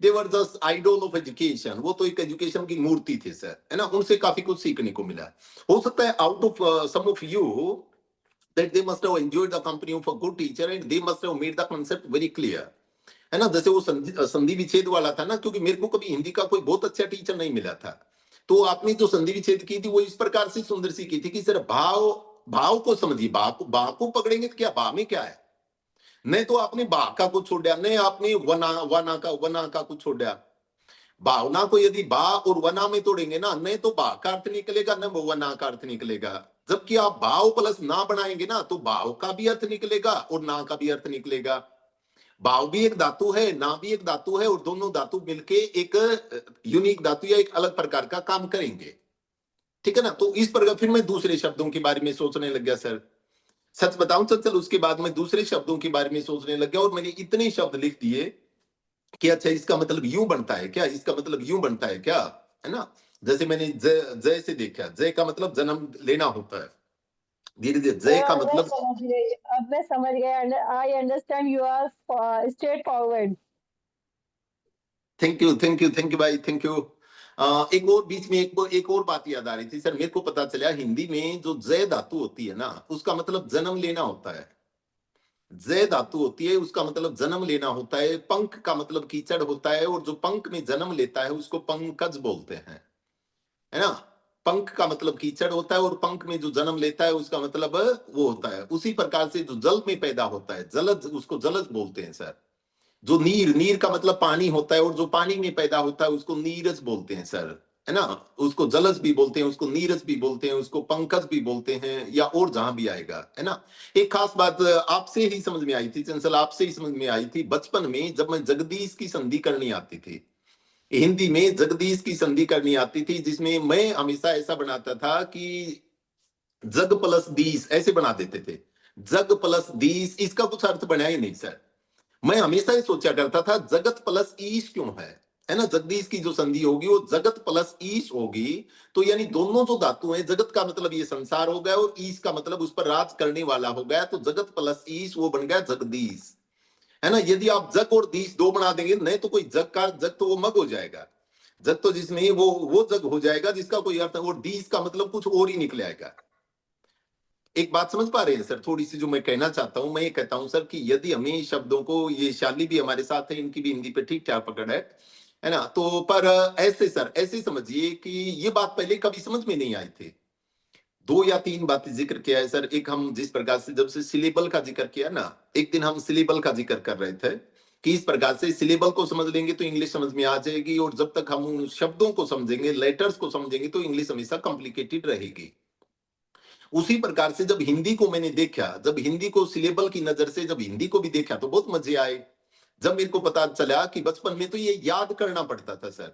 A: they were just idol of education. वो तो एक education की मूर्ति थे sir, है ना? उनसे काफी कुछ सीखने को मिला। हो सकता है out of some of you that they must have enjoyed the company of a good teacher and they must have made the concept very clear, है ना? जैसे वो संधि विच्छेद वाला था ना, क्योंकि मेरे को कभी हिंदी का कोई बहुत अच्छा टीचर नहीं मिला था। तो आपने जो संधि विच्छेद की थी वो इस प्रकार से सुंदर सी की थी कि सर भाव, भाव को समझिए, भाव को पकड़ेंगे तो क्या भाव में क्या है? नहीं तो आपने बा का कुछ छोड़ दिया, नहीं आपने वना का कुछ छोड़ दिया। भावना को यदि बा और वना में तोड़ेंगे ना, नहीं तो बा का अर्थ निकलेगा, न वना का अर्थ निकलेगा। जबकि आप भाव प्लस ना बनाएंगे ना, तो भाव का भी अर्थ निकलेगा और ना का भी अर्थ निकलेगा। भाव भी एक धातु है, ना भी एक धातु है, और दोनों धातु मिलके एक यूनिक धातु या एक अलग प्रकार का काम करेंगे, ठीक है ना? तो इस प्रकार फिर मैं दूसरे शब्दों के बारे में सोचने लग गया सर। सच बताऊं चल, उसके बाद मैं दूसरे शब्दों के बारे में सोचने लग गया और मैंने इतने शब्द लिख दिए कि अच्छा इसका मतलब यूं बनता है क्या, इसका मतलब यूं बनता है क्या, है ना? जैसे मैंने जय से देखा, जय का मतलब जन्म लेना होता है। धीरे धीरे जय का मतलब,
B: अब मैं समझ गई। I understand you are straightforward.
A: Thank you भाई, थैंक यू। एक और बीच में एक और बात याद आ रही थी सर, मेरे को पता चला हिंदी में जो जय धातु होती है ना, उसका मतलब जन्म लेना होता है। जय धातु होती है, उसका मतलब जन्म लेना होता है। पंख का मतलब कीचड़ होता है, और जो पंख में जन्म लेता है उसको पंकज बोलते हैं, है ना? पंख का मतलब कीचड़ होता है और पंख में जो जन्म लेता है उसका मतलब वो होता है। उसी प्रकार से जो जल में पैदा होता है, जलज, उसको जलज बोलते हैं सर। जो नीर का मतलब पानी होता है, और जो पानी में पैदा होता है उसको नीरज बोलते हैं सर, है ना? उसको जलज भी बोलते हैं, उसको नीरज भी बोलते हैं, उसको पंकज भी बोलते हैं, या और जहां भी आएगा, है ना? एक खास बात आपसे ही समझ में आई थी चंचल, आपसे ही समझ में आई थी बचपन में, जब मैं जगदीश की संधि करनी आती थी, हिंदी में जगदीश की संधि करनी आती थी, जिसमें मैं हमेशा ऐसा बनाता था कि जग प्लस दीस ऐसे बना देते थे। जग प्लस दीस, इसका कुछ अर्थ बना ही नहीं सर। मैं हमेशा ही सोचा करता था जगत प्लस ईश क्यों है, है ना, जगदीश की जो संधि होगी वो जगत प्लस ईश होगी, तो यानी दोनों जो धातु हैं, जगत का मतलब ये संसार हो गया और ईश का मतलब उस पर राज करने वाला हो गया, तो जगत प्लस ईश वो बन गया जगदीश, है ना। यदि आप जग और दीश दो बना देंगे, नहीं तो कोई जग का जग तो वो मग हो जाएगा, जग तो जिसमें वो जग हो जाएगा जिसका कोई अर्थ है, और दीश का मतलब कुछ और ही निकल आएगा। एक बात समझ पा रहे हैं सर, थोड़ी सी जो मैं कहना चाहता हूं, मैं ये कहता हूं सर कि यदि हमें शब्दों को, ये शाली भी हमारे साथ है, इनकी भी हिंदी पे ठीक ठाक पकड़ है ना, तो पर ऐसे सर, ऐसे समझिए कि ये बात पहले कभी समझ में नहीं आई थी। 2 या 3 बातें जिक्र किया है सर। एक, हम जिस प्रकार से जब से सिलेबल का जिक्र किया ना, एक दिन हम सिलेबल का जिक्र कर रहे थे कि इस प्रकार से सिलेबल को समझ लेंगे तो इंग्लिश समझ में आ जाएगी, और जब तक हम उन शब्दों को समझेंगे, लेटर्स को समझेंगे, तो इंग्लिश हमेशा कॉम्प्लिकेटेड रहेगी। उसी प्रकार से जब हिंदी को मैंने देखा, जब हिंदी को सिलेबल की नजर से जब हिंदी को भी देखा तो बहुत मजे आए। जब मेरे को पता चला कि बचपन में तो ये याद करना पड़ता था सर,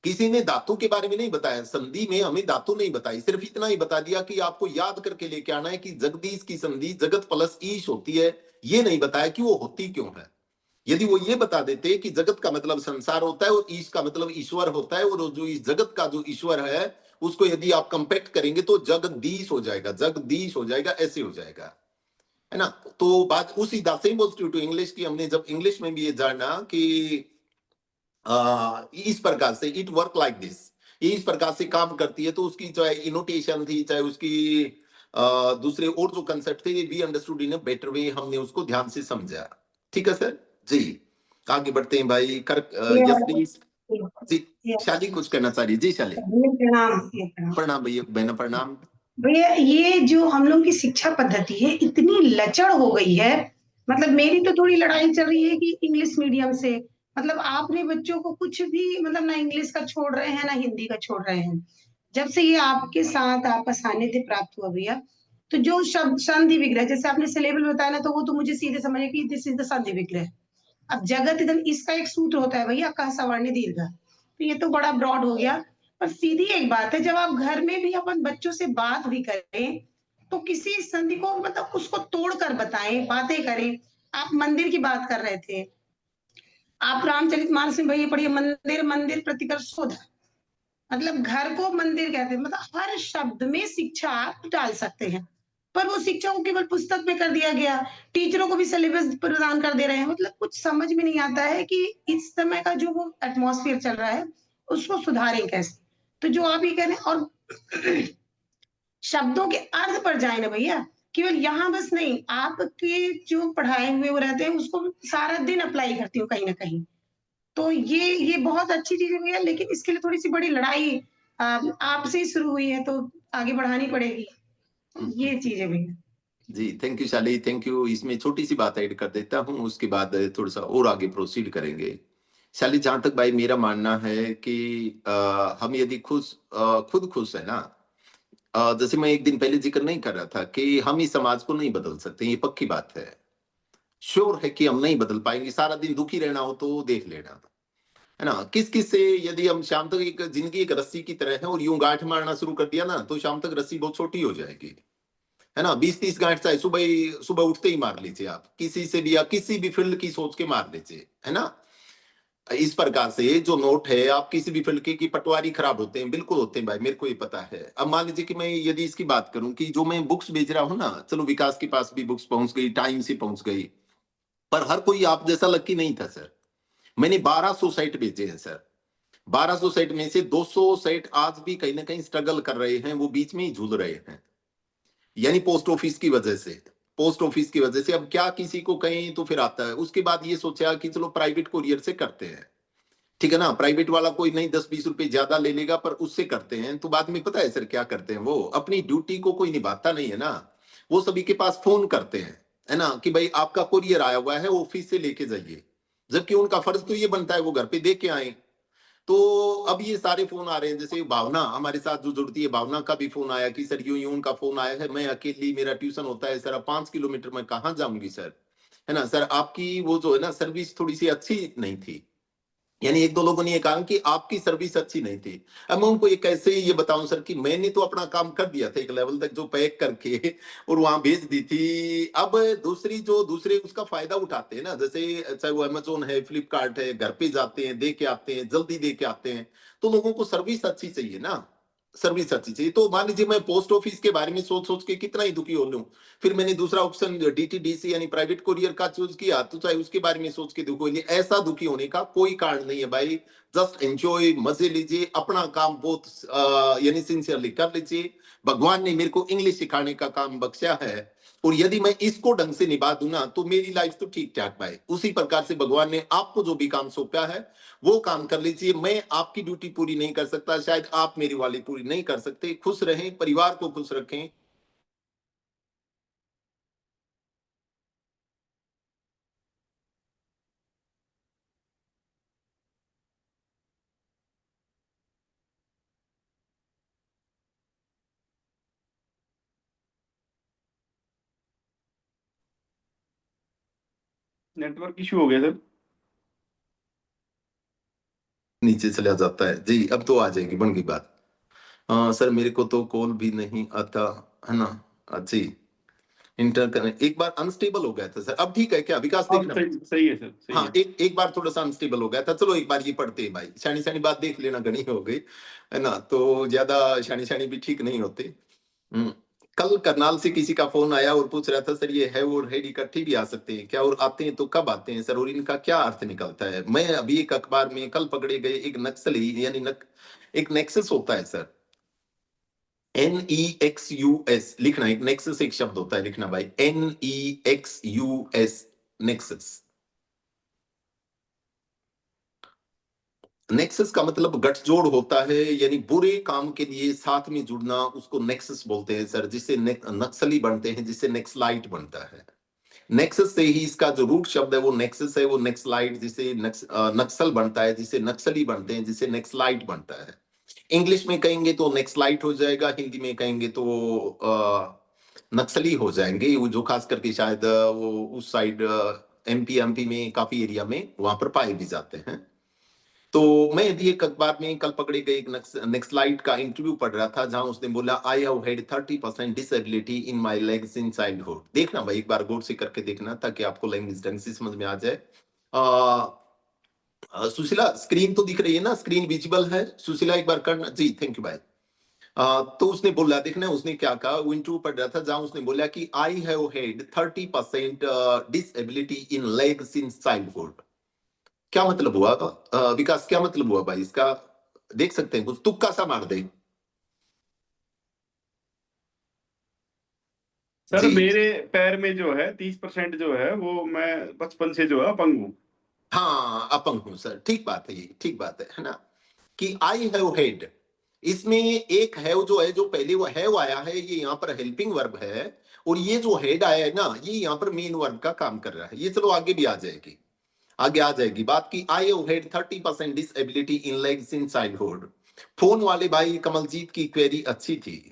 A: किसी ने धातु के बारे में नहीं बताया, संधि में हमें धातु नहीं बताई, सिर्फ इतना ही बता दिया कि आपको याद करके लेके आना है कि जगदीश की संधि जगत प्लस ईश होती है, ये नहीं बताया कि वो होती क्यों है। यदि वो ये बता देते कि जगत का मतलब संसार होता है और ईश का मतलब ईश्वर होता है, और जो इस जगत का जो ईश्वर है उसको यदि आप कंपेक्ट करेंगे तो जगदीश हो जाएगा, जगदीश हो जाएगा, ऐसे हो जाएगा, है ना। तो बात उसी the same was true to English की, हमने जब इंग्लिश में भी ये जाना कि इस प्रकार से इट वर्क लाइक दिस, ये इस प्रकार से काम करती है, तो उसकी चाहे इनोटेशन थी, चाहे उसकी दूसरे और जो कंसेप्ट थे, we understood in a better way, हमने उसको ध्यान से समझा। ठीक है सर जी, आगे बढ़ते हैं भाई। यस प्लीज जी। शाली कुछ कहना चाह रही है जी? शाली
E: प्रणाम।
A: प्रणाम भैया, बहना प्रणाम।
E: भैया, ये जो हम लोग की शिक्षा पद्धति है इतनी लचड़ हो गई है, मतलब मेरी तो थोड़ी लड़ाई चल रही है कि इंग्लिश मीडियम से, मतलब आपने बच्चों को कुछ भी, मतलब ना इंग्लिश का छोड़ रहे हैं ना हिंदी का छोड़ रहे हैं। जब से ये आपके साथ आपका सानिध्य प्राप्त हुआ भैया, तो जो शब्द संधि विग्रह, जैसे आपने सिलेबल बताया ना, तो वो तो मुझे सीधे समझ है कि दिस इज द संधि विग्रह। अब जगत इधर इसका एक सूत्र होता है भैया, क सवर्ण दीर्घ, तो ये तो बड़ा ब्रॉड हो गया। पर सीधी एक बात है, जब आप घर में भी अपन बच्चों से बात भी करें तो किसी संधि को मतलब उसको तोड़कर बताएं, बातें करें। आप मंदिर की बात कर रहे थे, आप रामचरितमानस में भैया पढ़िए, मंदिर मंदिर प्रतिकर्ष शोध, मतलब घर को मंदिर कहते हैं, मतलब हर शब्द में शिक्षा आप डाल सकते हैं। पर वो शिक्षा को केवल पुस्तक में कर दिया गया, टीचरों को भी सिलेबस प्रदान कर दे रहे हैं, मतलब कुछ समझ में नहीं आता है कि इस समय का जो वो एटमॉस्फेयर चल रहा है उसको सुधारें कैसे। तो जो आप ये कह रहे हैं, और शब्दों के अर्थ पर जाए ना भैया, केवल यहाँ बस नहीं, आपके जो पढ़ाए हुए वो रहते हैं उसको सारा दिन अप्लाई करती हूँ कहीं ना कहीं। तो ये बहुत अच्छी चीज हुई है, लेकिन इसके लिए थोड़ी सी बड़ी लड़ाई आपसे ही शुरू हुई है, तो आगे बढ़ानी पड़ेगी ये चीजें भी।
A: जी थैंक यू शाली, थैंक यू। इसमें छोटी सी बात ऐड कर देता हूँ, उसके बाद थोड़ा सा और आगे प्रोसीड करेंगे। शाली, जहां तक भाई मेरा मानना है कि हम यदि खुद खुश है ना, जैसे मैं एक दिन पहले जिक्र नहीं कर रहा था कि हम इस समाज को नहीं बदल सकते, ये पक्की बात है। श्योर है कि हम नहीं बदल पाएंगे, सारा दिन दुखी रहना हो तो देख लेना, है ना। किस किस से यदि हम शाम तक, एक जिंदगी एक रस्सी की तरह है और यूं गांठ मारना शुरू कर दिया ना, तो शाम तक रस्सी बहुत छोटी हो जाएगी, है ना। 20-30 गांठ चाहे सुबह उठते ही मार लीजिए आप, किसी से भी, या किसी भी फील्ड की सोच के मार लीजिए, है ना। इस प्रकार से जो नोट है, आप किसी भी फील्ड की पटवारी खराब होते हैं, बिल्कुल होते हैं भाई, मेरे को ये पता है। अब मान लीजिए कि मैं यदि इसकी बात करूं कि जो मैं बुक्स बेच रहा हूं ना, चलो विकास के पास भी बुक्स पहुंच गई, टाइम से पहुंच गई, पर हर कोई आप जैसा लकी नहीं था सर। मैंने 1200 साइट बेचे हैं सर, 1200 साइट में से 200 साइट आज भी कहीं ना कहीं स्ट्रगल कर रहे हैं, वो बीच में ही झूल रहे हैं, यानी पोस्ट ऑफिस की वजह से। पोस्ट ऑफिस की वजह से अब क्या किसी को कहीं तो फिर आता है। उसके बाद ये सोचा कि चलो प्राइवेट कोरियर से करते हैं, ठीक है ना। प्राइवेट वाला कोई नहीं 10-20 रुपए ज्यादा ले लेगा, पर उससे करते हैं। तो बाद में पता है सर क्या करते हैं, वो अपनी ड्यूटी को कोई निभाता नहीं है ना, वो सभी के पास फोन करते हैं, है ना, कि भाई आपका कोरियर आया हुआ है, ऑफिस से लेके जाइए, जबकि उनका फर्ज तो ये बनता है वो घर पे दे के आए। तो अब ये सारे फोन आ रहे हैं, जैसे भावना हमारे साथ जो जुड़ती है, भावना का भी फोन आया कि सर यूं यूं उनका फोन आया है, मैं अकेली, मेरा ट्यूशन होता है सर, अब 5 किलोमीटर मैं कहाँ जाऊंगी सर, है ना। सर आपकी वो जो है ना सर्विस थोड़ी सी अच्छी नहीं थी, यानी एक दो लोगों ने ये कहा कि आपकी सर्विस अच्छी नहीं थी। अब मैं उनको ये कैसे ये बताऊं सर कि मैंने तो अपना काम कर दिया था एक लेवल तक, जो पैक करके और वहां भेज दी थी। अब दूसरे उसका फायदा उठाते हैं ना, जैसे चाहे वो अमेजोन है, फ्लिपकार्ट है, घर पे जाते हैं, दे के आते हैं, जल्दी दे के आते हैं। तो लोगों को सर्विस अच्छी चाहिए ना, सर्विस अच्छी चाहिए। तो मान लीजिए मैं पोस्ट ऑफिस के बारे में सोच सोच के कितना ही दुखी हो लूं, फिर मैंने दूसरा ऑप्शन डीटीडीसी यानी प्राइवेट कोरियर का चूज किया, तो चाहे उसके बारे में सोच के दुखी हो लिए। ऐसा दुखी होने का कोई कारण नहीं है भाई। जस्ट एंजॉय, मजे लीजिए, अपना काम बहुत यानी सिंसियरली कर लीजिए। भगवान ने मेरे को इंग्लिश सिखाने का काम बख्शा है, और यदि मैं इसको ढंग से निभा दूं ना, तो मेरी लाइफ तो ठीक ठाक भाई। उसी प्रकार से भगवान ने आपको जो भी काम सौंपा है वो काम कर लीजिए। मैं आपकी ड्यूटी पूरी नहीं कर सकता, शायद आप मेरी वाली पूरी नहीं कर सकते। खुश रहें, परिवार को खुश रखें।
D: नेटवर्क इशू हो गया सर।
A: नीचे चला जाता है जी। अब तो आ जाएगी, बन गई बात। सर मेरे को तो कॉल भी नहीं आता है ना। जी, इंटर करें। एक बार अनस्टेबल हो गया था सर, अब ठीक है क्या विकास?
D: अब
A: देखना।
D: सही सही है सर, सही
A: हाँ,
D: है।
A: एक बार थोड़ा सा अनस्टेबल हो गया था। चलो एक बार ये पढ़ते हैं भाई, शानी शानी बात देख लेना, घनी हो गई है ना, तो ज्यादा शानी शानी भी ठीक नहीं होते। हम्म। कल करनाल से किसी का फोन आया और पूछ रहा था सर ये है और हेड इकट्ठे भी आ सकते हैं क्या, और आते हैं तो कब आते हैं सर, और इनका क्या अर्थ निकलता है। मैं अभी एक अखबार में कल पकड़े गए एक नक्सली यानी एक नेक्सस होता है सर, NEXUS लिखना। एक नेक्सस एक शब्द होता है, लिखना भाई, NEXUS, नेक्सस। नेक्सस का मतलब गठजोड़ होता है, यानी बुरे काम के लिए साथ में जुड़ना, उसको नेक्सस बोलते हैं सर। जिससे नक्सली बनते हैं, जिससे नेक्सलाइट बनता है। नेक्सस से ही इसका जो रूट शब्द है वो नेक्सस है, वो नेक्सलाइट जिसे नक्सल बनता है, जिसे नक्सली बनते हैं, जिसे नेक्सलाइट बनता है। इंग्लिश में कहेंगे तो नेक्सलाइट हो जाएगा, हिंदी में कहेंगे तो नक्सली हो जाएंगे। वो जो खास करके शायद वो उस साइड एमपी में काफी एरिया में वहां पर पाए भी जाते हैं। तो मैं भी एक अखबार में कल पकड़े गए एक नेक्सलाइट का इंटरव्यू पढ़ रहा था, जहां उसने बोला आई have had 30% disability in my legs in childhood. देखना भाई, एक बार गौर से करके देखना, ताकि आपको लैंग्वेज ढंग से समझ में आ जाए। सुशीला स्क्रीन तो दिख रही है ना, स्क्रीन विजिबल है? सुशीला एक बार करना जी, थैंक यू भाई। तो उसने बोला, देखना उसने क्या कहा, वो इंटरव्यू पढ़ रहा था, जहां उसने बोला कि आई have had 30% disability in legs in childhood. क्या मतलब हुआ विकास, क्या मतलब हुआ भाई इसका? देख सकते हैं, कुछ तुक्का सा मार दे
D: सर
A: जी।
D: मेरे पैर में जो है 30% जो है वो मैं बचपन से जो है अपंग हूँ।
A: हाँ, अपंग हूं सर, ठीक बात है, ये ठीक बात है ना, कि आई हैव हेड। इसमें एक हैव जो है, जो पहले वो हैव आया है, ये यहाँ पर हेल्पिंग वर्ब है, और ये जो हेड आया है ना, ये यहाँ पर मेन वर्ब का काम कर रहा है। ये चलो आगे भी आ जाएगी, आगे आ जाएगी बात की। आई have had 30% disability in legs in childhood. Phone वाले भाई कमलजीत की क्वेरी अच्छी थी।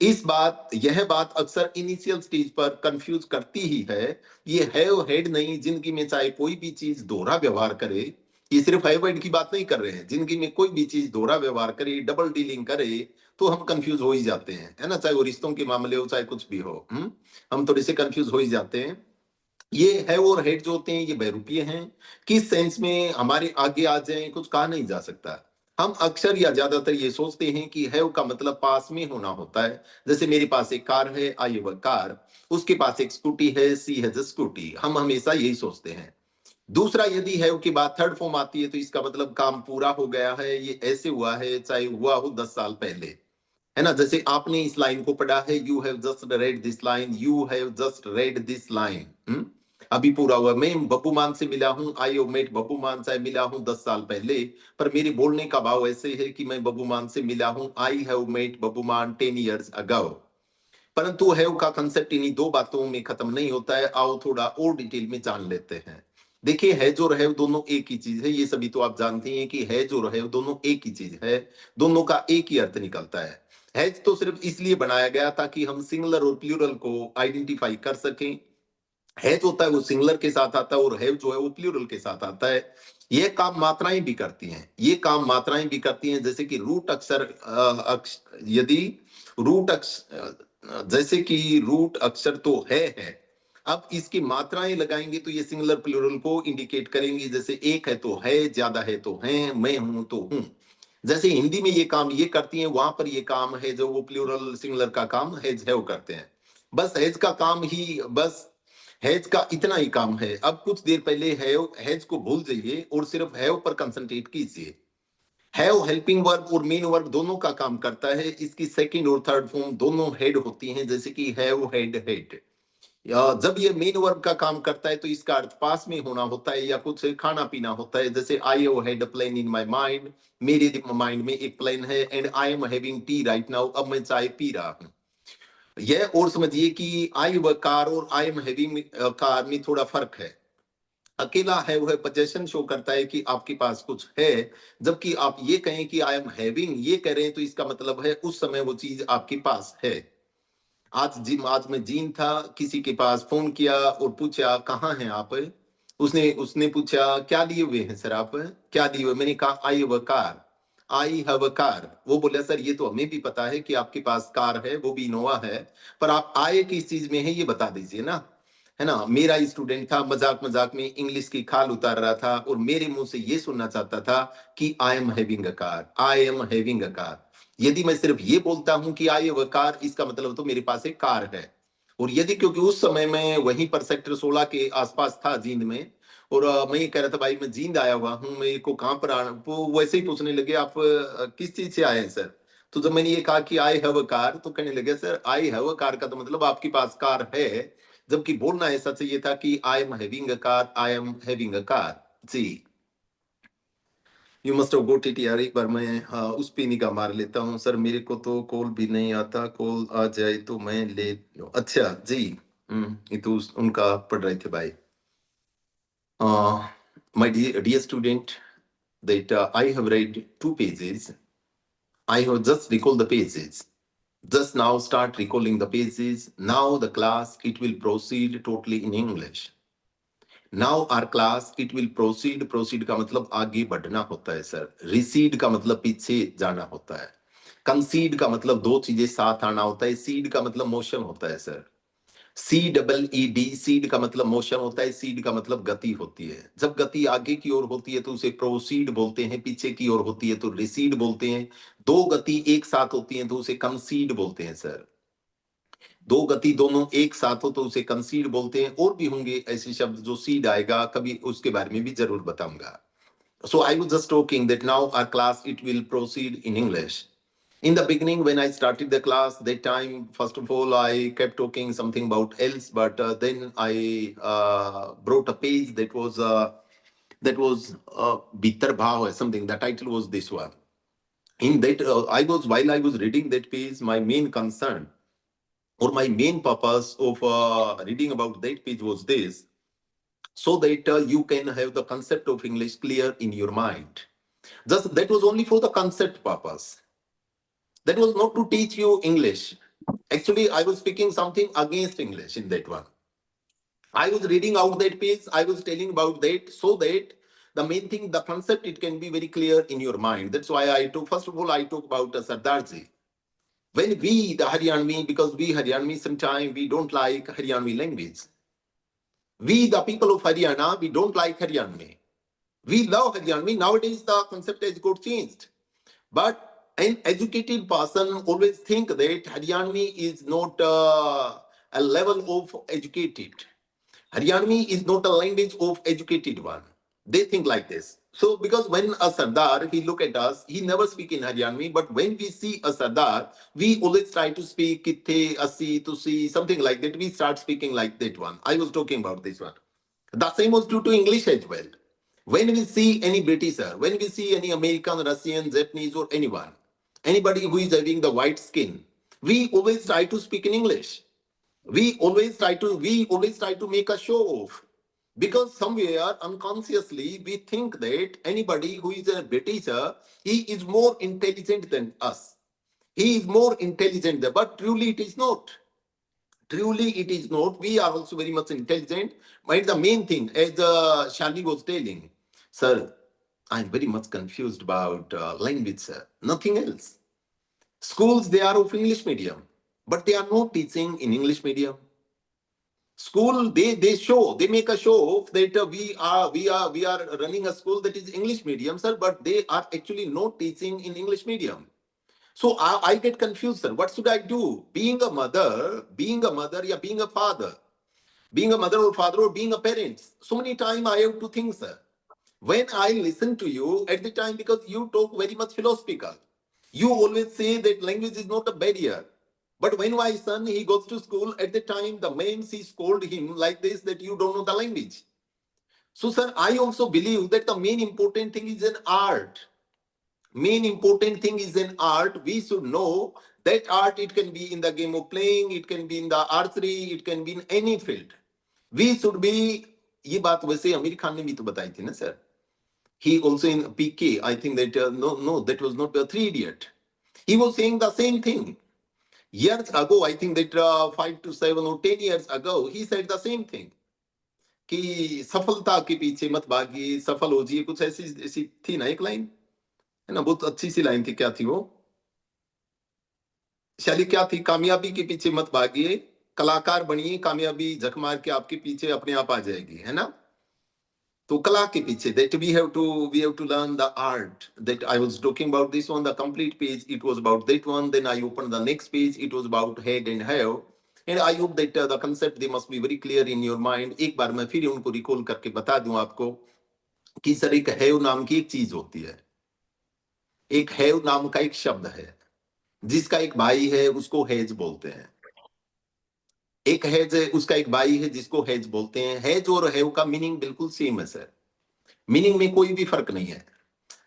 A: यह बात अक्सर इनिशियल स्टेज पर कंफ्यूज करती ही है। ये हैव हेड नहीं, जिंदगी में चाहे कोई भी चीज दोहरा व्यवहार करे, ये सिर्फ हैव हेड की बात नहीं कर रहे हैं, जिंदगी में कोई भी चीज दोहरा व्यवहार करे, डबल डीलिंग करे, तो हम कंफ्यूज हो ही जाते हैं, है ना, चाहे वो रिश्तों के मामले हो, चाहे कुछ भी हो। हम थोड़े से कंफ्यूज हो ही जाते हैं। ये है और हेड जो होते हैं ये बहरूपीय हैं। किस सेंस में हमारे आगे आ जाएं कुछ कहा नहीं जा सकता। हम अक्सर या ज्यादातर ये सोचते हैं कि हैव का मतलब पास में होना होता है। जैसे मेरे पास एक कार है, आई हैव अ कार। उसके पास एक स्कूटी है, सी हैज अ स्कूटी। हम हमेशा यही सोचते हैं। दूसरा, यदि हैव की बात थर्ड फॉर्म आती है, तो इसका मतलब काम पूरा हो गया है, ये ऐसे हुआ है चाहे हुआ हो 10 साल पहले, है ना। जैसे आपने इस लाइन को पढ़ा है, you have just read this line, you have just read this line, अभी पूरा हुआ। मैं बब्बू मान से मिला हूं, आई हैव मेट बब्बू मान से मिला हूं 10 साल पहले, पर मेरे बोलने का भाव ऐसे है कि मैं बब्बू मान से मिला हूं, आई हैव मेट बब्बू मान 10 years ago। परंतु हैव का कंसेप्ट इन्हीं दो बातों में खत्म नहीं होता है। आओ थोड़ा और डिटेल में जान लेते हैं। देखिए, हैज और हैव दोनों एक ही चीज है, ये सभी तो आप जानते हैं कि हैज और हैव दोनों एक ही चीज है, दोनों का एक ही अर्थ निकलता है। हैज तो सिर्फ इसलिए बनाया गया ताकि हम सिंगुलर और प्लूरल को आइडेंटिफाई कर सकें। हैज होता है वो सिंगुलर के साथ आता है, और हैव जो है वो प्लूरल के साथ आता है। ये काम मात्राएं भी करती हैं, ये काम मात्राएं भी करती हैं, जैसे कि रूट अक्षर यदि रूट जैसे कि रूट अक्षर तो है, अब इसकी मात्राएं लगाएंगे तो ये सिंगुलर प्लूरल को इंडिकेट करेंगे, जैसे एक है तो है, ज्यादा है तो हैं, मैं हूं तो हूं। जैसे हिंदी में ये काम ये करती हैं, वहां पर ये काम है जो वो प्लूरल सिंगुलर का काम हैज है वो करते हैं। बस हैज का काम ही, बस हैज का इतना ही काम है। अब कुछ देर पहले हैज को भूल जाइए और सिर्फ हैव पर कंसंट्रेट कीजिए। हैव हेल्पिंग वर्ब और मेन वर्ब दोनों का काम करता है, इसकी सेकंड और थर्ड फॉर्म दोनों हेड होती हैं, जैसे कि हैव, हेड, हेड। या जब ये मेन वर्ब का काम करता है तो इसका अर्थ पास में होना होता है या कुछ खाना पीना होता है, जैसे I have had a plan in my mind, मेरे माइंड में एक प्लेन है, and I am having tea right now, अब मैं चाय पी रहा हूं। यह और समझिए कि आई हैव अ कार और I am having a car में थोड़ा फर्क है। अकेला है वह पोजेशन शो करता है कि आपके पास कुछ है, जबकि आप ये कहें कि आई एम हैविंग, ये कह रहे हैं तो इसका मतलब है उस समय वो चीज आपके पास है। आज मैं जीन था, किसी के पास फोन किया और पूछा कहाँ हैं आप, उसने उसने पूछा क्या लिए हुए हैं सर आप, क्या लिए हुए, मैंने कहा आई have a car, I have a car. वो बोला सर ये तो हमें भी पता है कि आपके पास कार है, वो भी इनोवा है, पर आप आए किस चीज में है ये बता दीजिए ना, है ना। मेरा स्टूडेंट था, मजाक मजाक में इंग्लिश की खाल उतार रहा था और मेरे मुंह से ये सुनना चाहता था कि I am having a car, I am having a car. यदि मैं सिर्फ ये बोलता हूं कि आई हैव अ कार, इसका मतलब तो मेरे पास एक कार है। और यदि, क्योंकि उस समय मैं वहीं पर सेक्टर 16 के आसपास था जींद में, और मैं ये कह रहा था भाई मैं जींद आया हुआ हूँ, मेरे को कहाँ पर आना, वो वैसे ही पूछने लगे आप किस चीज से आए हैं सर। तो जब मैंने ये कहा कि आई हैव अ कार, तो कहने लगे sir I have a car का तो मतलब आपके पास कार है, जबकि बोलना ऐसा चाहिए था कि I am having a car, I am having a car. जी, you must have got it यार। एक बार मैं उस पे निगाह मार लेता हूँ सर, मेरे को तो कॉल भी नहीं आता, कॉल आ जाए तो मैं ले लूं। अच्छा जी, ये तो उनका पढ़ रहे थे भाई। My dear student, that I have read 2 pages. I have just recalled the pages. Just now start recalling the pages. Now the class, it will proceed totally in English. Now our class, it will proceed. Proceed का मतलब आगे बढ़ना होता है sir. Recede का मतलब पीछे जाना होता है। Concede का मतलब दो चीजें साथ आना होता है। Seed का मतलब मोशन होता है सर। CEED, सीड का मतलब मोशन होता है, सीड का मतलब गति होती है। जब गति आगे की ओर होती है तो उसे प्रोसीड बोलते हैं, पीछे की ओर होती है तो रिसीड बोलते हैं। दो गति एक साथ होती है तो उसे कंसीड बोलते हैं सर। दो गति दोनों एक साथ हो तो उसे कंसीड बोलते हैं। और भी होंगे ऐसे शब्द जो सीड आएगा, कभी उसके बारे में भी जरूर बताऊंगा। So I was just talking that now our class, it will proceed in English. In the beginning, when I started the class, that time, first of all, I kept talking something about else, but then I brought a page that was Bitar Bhav or something. The title was this one. In that, while I was reading that page, my main concern or my main purpose of reading about that page was this, so that you can have the concept of English clear in your mind. Just that was only for the concept purpose. That was not to teach you English. Actually, I was speaking something against English in that one. I was reading out that page, I was telling about that, so that the main thing, the concept, it can be very clear in your mind. That's why I took, first of all, I talk about Sardarji. When we, the Haryanvi, because we Haryanvi, sometimes we don't like Haryanvi language. We, the people of Haryana, we don't like Haryanvi. We love Haryanvi. Nowadays, the concept has got changed. But an educated person always think that Haryanvi is not a level of educated. Haryanvi is not a language of educated one. They think like this. So because when a Sardar, he look at us, he never speak in Haryanvi, but when we see a Sardar, we always try to speak Kitte, Asi, Tusi, something like that. We start speaking like that one. I was talking about this one. The same was true to English as well. When we see any Britisher, when we see any American, Russian, Japanese, or anyone, anybody who is having the white skin, we always try to speak in English. We always try to make a show of, because somewhere unconsciously we think that anybody who is a Britisher, he is more intelligent than us. He is more intelligent than, but truly it is not. Truly it is not. We are also very much intelligent. But the main thing, as Shali was telling, sir, I'm very much confused about language, sir. Nothing else. Schools, they are of English medium, but they are not teaching in English medium. School, they make a show that we are running a school that is English medium, sir, but they are actually not teaching in English medium. So I get confused, sir. What should I do? Being a mother, yeah, being a father, being a mother or father or being a parent. So many times I have to think, sir. When I listen to you at the time, because you talk very much philosophical, you always say that language is not a barrier. But when my son he goes to school, at the time the man she scold him like this that you don't know the language. So, sir, I also believe that the main important thing is an art. Main important thing is an art. We should know that art. It can be in the game of playing, it can be in the archery, it can be in any field. We should be. ये बात वैसे आमिर खान ने भी तो बताई थी ना sir. He also in PK, I think that no, that was not a Three Idiot. He was saying the same thing. Years ago, I think that 5 to 7 or 10 years ago, he said the same thing. कि सफलता के पीछे मत भागिए, सफल हो जाइए, कुछ ऐसी थी ना एक लाइन, है ना, बहुत अच्छी सी लाइन थी. क्या थी वो? शायद क्या थी? कामयाबी के पीछे मत भागिए, कलाकार बनिए, कामयाबी झक मार के आपके पीछे अपने आप आ जाएगी, है ना. तो कला के पीछे that we have to learn the art. That I was talking about this one, the complete page, it was about that one. Then I opened the next page, it was about head and have. And I hope that the concept they must be very clear in your mind. एक बार मैं फिर उनको recall करके बता दूं आपको कि sir एक हैव नाम की एक चीज होती है. एक हैव नाम का एक शब्द है जिसका एक भाई है, उसको हैज बोलते हैं. एक हैज है, उसका एक भाई है जिसको हैज बोलते हैं. हैज और हैव का मीनिंग बिल्कुल सेम है सर. मीनिंग में कोई भी फर्क नहीं है.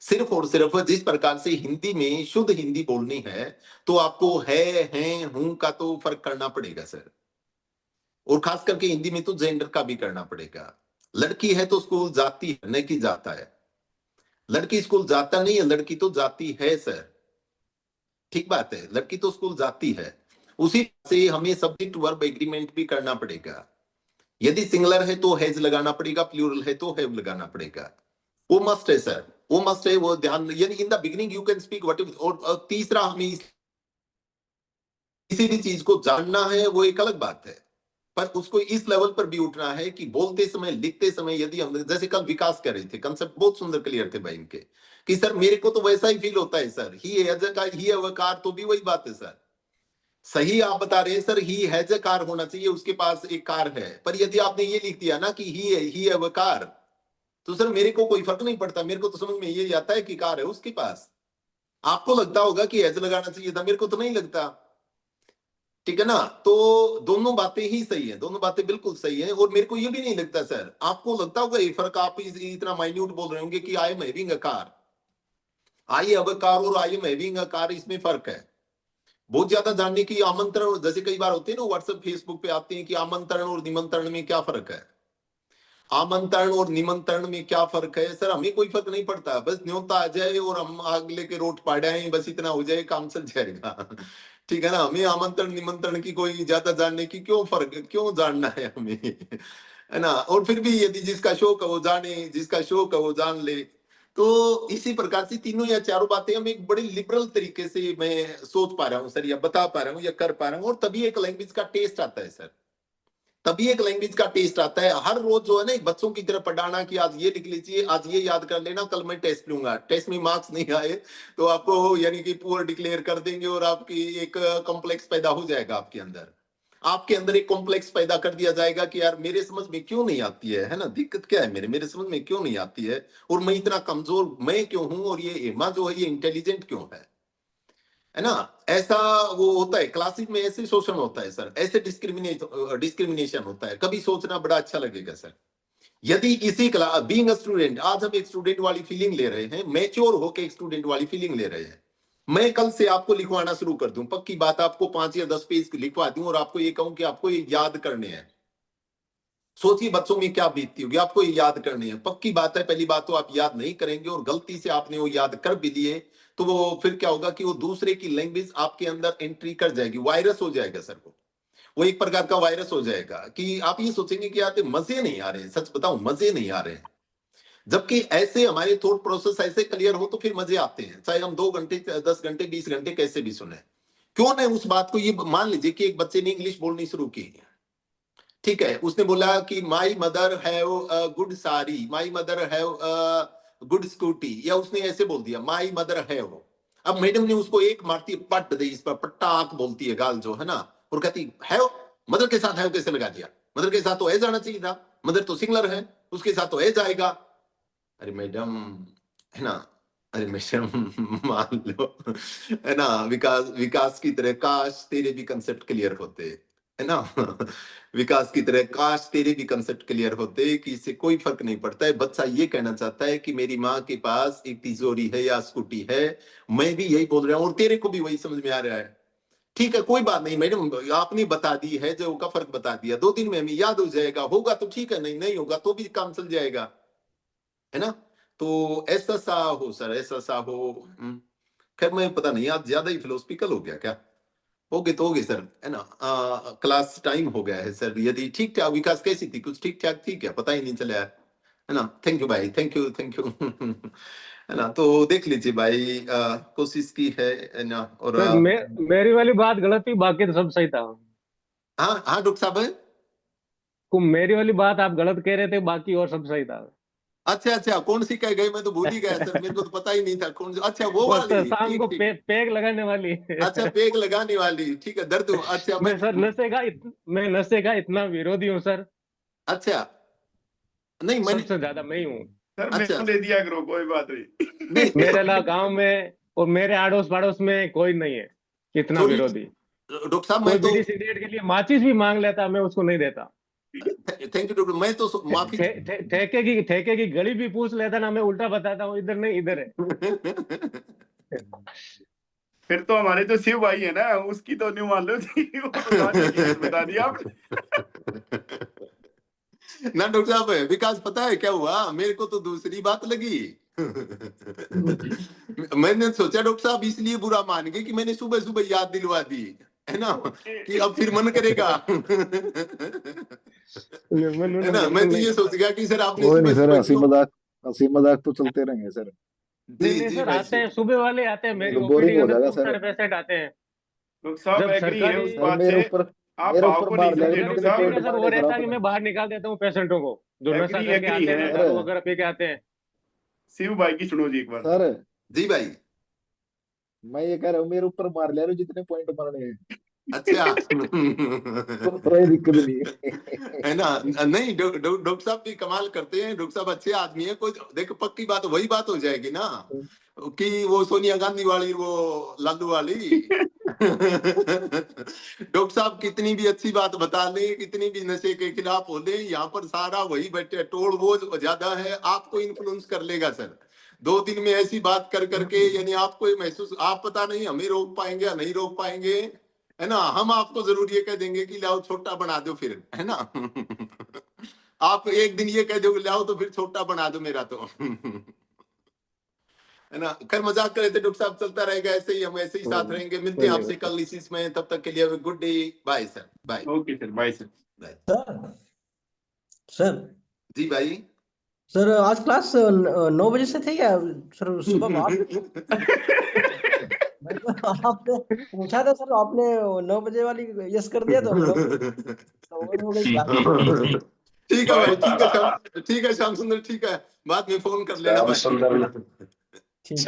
A: सिर्फ और सिर्फ जिस प्रकार से हिंदी में शुद्ध हिंदी बोलनी है तो आपको है हूं का तो फर्क करना पड़ेगा सर. और खास करके हिंदी में तो जेंडर का भी करना पड़ेगा. लड़की है तो स्कूल जाती है, नहीं कि जाता है. लड़की स्कूल जाता नहीं है, लड़की तो जाती है सर. ठीक बात है, लड़की तो स्कूल जाती है. उसी से हमें सब्जेक्ट वर्ब एग्रीमेंट भी करना पड़ेगा. यदि सिंगुलर है तो हैज लगाना पड़ेगा, प्लूरल है तो हैव लगाना पड़ेगा. वो मस्ट है सर, वो मस्ट है. वो ध्यान, यानी in the beginning you can speak what. और तीसरा, हमें किसी भी चीज को जानना है वो एक अलग बात है, पर उसको इस लेवल पर भी उठना है कि बोलते समय, लिखते समय, यदि हम जैसे कल विकास कर रहे थे, कंसेप्ट बहुत सुंदर क्लियर थे भाई इनके कि सर मेरे को तो वैसा ही फील होता है sir. He has a car, तो भी वही बात है सर. सही आप बता रहे हैं sir, he has a car होना चाहिए, उसके पास एक कार है. पर यदि आपने ये लिख दिया ना कि ही हैव अ कार, तो सर मेरे को कोई फर्क नहीं पड़ता. मेरे को तो समझ में ये आता है कि कार है उसके पास. आपको लगता होगा कि हैज लगाना चाहिए था, मेरे को तो नहीं लगता. ठीक है ना. तो दोनों बातें ही सही है, दोनों बातें बिल्कुल सही है. और मेरे को ये भी नहीं लगता सर, आपको लगता होगा ये फर्क. आप इतना माइन्यूट बोल रहे होंगे कि I am having a car, I have a car और I am having a car, इसमें फर्क है. बहुत ज्यादा जानने की आमंत्रण, जैसे कई बार होते हैं ना व्हाट्सएप फेसबुक पे आते हैं कि आमंत्रण और निमंत्रण में क्या फर्क है. आमंत्रण और निमंत्रण में क्या फर्क है सर? हमें कोई फर्क नहीं पड़ता. बस न्योता आ जाए और हम अगले के रोट पाड़ाएं, बस इतना हो जाए, काम चल जाएगा. ठीक है ना. हमें आमंत्रण निमंत्रण की कोई ज्यादा जानने की क्यों जानना है हमें, है ना. और फिर भी यदि जिसका शौक है वो जाने, जिसका शौक है वो जान ले. तो इसी प्रकार से तीनों या चारों बातें हम एक बड़े लिबरल तरीके से मैं सोच पा रहा हूँ सर, या बता पा रहा हूँ, या कर पा रहा हूँ. और तभी एक लैंग्वेज का टेस्ट आता है सर, तभी एक लैंग्वेज का टेस्ट आता है. हर रोज जो है ना बच्चों की तरह पढ़ाना कि आज ये लिख लीजिए, आज ये याद कर लेना, कल मैं टेस्ट लूंगा, टेस्ट में मार्क्स नहीं आए तो आपको यानी कि पुअर डिक्लेयर कर देंगे और आपकी एक कॉम्प्लेक्स पैदा हो जाएगा आपके अंदर. आपके अंदर एक कॉम्प्लेक्स पैदा कर दिया जाएगा कि यार मेरे समझ में क्यों नहीं आती है ना. दिक्कत क्या है, मेरे समझ में क्यों नहीं आती है, और मैं इतना कमजोर मैं क्यों हूं, और ये एमा जो है ये इंटेलिजेंट क्यों है ना. ऐसा वो होता है क्लासिक में, ऐसे शोषण होता है सर, ऐसे डिस्क्रिमिनेशन होता है. कभी सोचना बड़ा अच्छा लगेगा सर. यदि इसी क्लास बीइंग अ स्टूडेंट, आज हम एक स्टूडेंट वाली फीलिंग ले रहे हैं, मैच्योर होकर एक स्टूडेंट वाली फीलिंग ले रहे हैं. मैं कल से आपको लिखवाना शुरू कर दूं, पक्की बात, आपको 5 या 10 पेज लिखवा दूं और आपको ये कहूं कि आपको ये याद करने हैं. सोचिए बच्चों में क्या बीतती होगी. आपको ये याद करने हैं, पक्की बात है. पहली बात तो आप याद नहीं करेंगे, और गलती से आपने वो याद कर भी लिए तो वो फिर क्या होगा कि वो दूसरे की लैंग्वेज आपके अंदर एंट्री कर जाएगी, वायरस हो जाएगा सर. वो एक प्रकार का वायरस हो जाएगा कि आप ये सोचेंगे कि यार मजे नहीं आ रहे हैं. सच बताऊं, मजे नहीं आ रहे हैं. जबकि ऐसे हमारे थॉट प्रोसेस ऐसे क्लियर हो तो फिर मजे आते हैं, चाहे हम 2 घंटे 10 घंटे 20 घंटे कैसे भी सुने। क्यों नहीं उस बात को, ये मान लीजिए कि एक बच्चे ने इंग्लिश बोलनी शुरू की, ठीक है, उसने बोला कि my mother have a good sari, my mother have good scooty, या उसने ऐसे बोल दिया माई मदर हैव। अब मैडम ने उसको एक मारती है पट दे, इस पर पट्टाक बोलती है गाल जो है ना, और कहती हैव, मदर के साथ हैव कैसे लगा दिया, मदर के साथ तो ए जाना चाहिए था, मदर तो सिंगलर है, उसके साथ तो ए जाएगा। अरे मैडम, है ना, अरे मैडम मान लो, है ना, विकास विकास की तरह काश तेरे भी कंसेप्ट क्लियर होते, है ना विकास की तरह काश तेरे भी कंसेप्ट क्लियर होते कि इससे कोई फर्क नहीं पड़ता है। बच्चा ये कहना चाहता है कि मेरी माँ के पास एक तिजोरी है या स्कूटी है, मैं भी यही बोल रहा हूँ और तेरे को भी वही समझ में आ रहा है। ठीक है, कोई बात नहीं मैडम, आपने बता दी है, जो का फर्क बता दिया, 2 दिन में हमें याद हो जाएगा, होगा तो ठीक है, नहीं नहीं होगा तो भी काम चल जाएगा, है ना। तो ऐसा सा हो सर, ऐसा सा हो। खैर मैं पता नहीं, आज ज्यादा ही फिलोसफिकल हो गया क्या, हो गए तो हो गए सर, है ना। क्लास टाइम हो गया है सर, यदि ठीक ठाक, विकास कैसी थी, कुछ ठीक ठाक थी क्या, पता ही नहीं चला, है ना। थैंक यू भाई, थैंक यू थैंक यू है ना। तो देख लीजिए भाई, कोशिश की है ना। और
F: सर मेरी वाली बात गलत थी, बाकी तो सब सही था।
A: हाँ हाँ डॉक्टर साहब,
F: मेरी वाली बात आप गलत कह रहे थे, बाकी और सब सही था।
A: अच्छा अच्छा, कौन सी कह गई, मैं तो भूल ही गया सर, मेरे को तो पता ही नहीं था कौन सी। अच्छा वो
F: वो
A: वाली,
F: शाम
A: ठीक
F: को
A: ठीक।
F: पेग लगाने वाली।
A: अच्छा पेग लगाने वाली, ठीक है, दर्द हो, अच्छा
F: मैं सर मैं नशे का इतना विरोधी हूँ सर,
A: अच्छा नहीं मैंने,
F: सबसे ज्यादा मैं ही हूँ।
D: सर
A: अच्छा
D: मेरे दे दिया करो, कोई बात नहीं।
A: नहीं
F: मेरे अलावा गांव में और मेरे आड़ोस पड़ोस में कोई नहीं है इतना
A: थोड़ी,
F: विरोधी।
A: डॉक्टर साहब
F: कोई
A: मैं तो,
F: बीड़ी सिगरेट के लिए माचिस भी मांग लेता, मैं उसको नहीं देता।
A: थैंक यू डॉक्टर, मैं तो माफी
F: ठेके की गली भी पूछ लेता ना, मैं उल्टा बताता हूँ, इधर नहीं इधर है।
D: फिर तो हमारे जो शिव भाई है ना, उसकी तो न्यू मान लो थी, वो तो गांजे की लिस्ट बता दिया आपने।
A: ना डॉक्टर साहब, विकास पता है क्या हुआ, मेरे को तो दूसरी बात लगी मैंने सोचा डॉक्टर साहब इसलिए बुरा मान गए कि मैंने सुबह सुबह याद दिलवा दी, है ना, कि अब फिर मन करेगा है ना। मैं तो ये सोच गया कि सर आपने
C: कोई
A: सुबह
C: नहीं सर,
A: सुबह क्यों,
C: हंसी मजाक तो चलते रहेंगे सर,
A: जी
F: नहीं
A: जी
F: सर,
A: भाई
F: आते हैं सुबह वाले आते हैं,
C: नहीं
F: मेरी
C: तो
F: ओपीडी
C: बोरिंग
F: के
C: हो
F: अंदर
C: जाएगा
F: खूब
C: सर।
F: सारे पेशेंट आते हैं।
D: डॉक्टर साहब
F: जब
D: एग्री है उस
F: सरकारी
C: सर
D: बात
C: मेरे
D: से,
C: ऊपर
D: आप
C: मेरे
D: भाव
C: ऊपर
D: को नहीं
C: मार लिया
D: समझे
C: तो
D: डॉक्टर
C: जितने
F: ठीक है
C: पॉइंट
D: साहब।
F: सर, वो
C: मारे सर
F: रहता है कि
C: आपने।
F: मैं बाहर निकाल देता हूँ पेशेंटों को, जो नशा
D: एग्री
F: करके
D: एग्री
F: आते
D: है
F: हैं,
D: उस
C: सर
F: दारू वगैरह पी के आते हैं।
D: शिव भाई की सुनो जी एक बार।
C: सर
A: जी भाई,
C: मैं ये कह रहा हूँ मेरे ऊपर मार लिया जितने पॉइंट मारने हैं,
A: अच्छा
C: कोई दिक्कत नहीं है।
A: है ना। नहीं डॉक्टर साहब भी कमाल करते हैं, डॉक्टर साहब अच्छे आदमी है। कोई देखो पक्की बात वही बात हो जाएगी ना, कि वो सोनिया गांधी वाली, वो लालू वाली डॉक्टर साहब कितनी भी अच्छी बात बता ले, कितनी भी नशे के खिलाफ हो ले, यहाँ पर सारा वही बैठे, टोल वो ज्यादा है, आपको इन्फ्लुएंस कर लेगा सर। 2 दिन में ऐसी बात कर करके, यानी आपको ये महसूस, आप पता नहीं हमें रोक पाएंगे या नहीं रोक पाएंगे, है ना। हम आपको जरूर ये कह देंगे कि लाओ छोटा बना दो फिर, है ना आप एक दिन ये कह दो लाओ तो फिर छोटा बना दो मेरा तो है ना। खैर मजाक कर रहे थे डॉक्टर साहब, चलता रहेगा ऐसे ही, हम ऐसे ही साथ रहेंगे। मिलते हैं आपसे कल इसी में, तब तक के लिए good day, bye sir, bye.
D: Okay sir, bye sir.
G: Sir sir
A: ji भाई
G: सर आज क्लास 9 बजे से थे या सर सुबह 8? मैं तो आपने पूछा था सर, आपने 9 बजे वाली यस कर दिया तो हम लोग हो गई क्लास।
A: ठीक है भाई, ठीक है श्याम, ठीक है श्याम सुंदर, ठीक है, बाद में फोन कर लेना भाई।
G: ठीक है।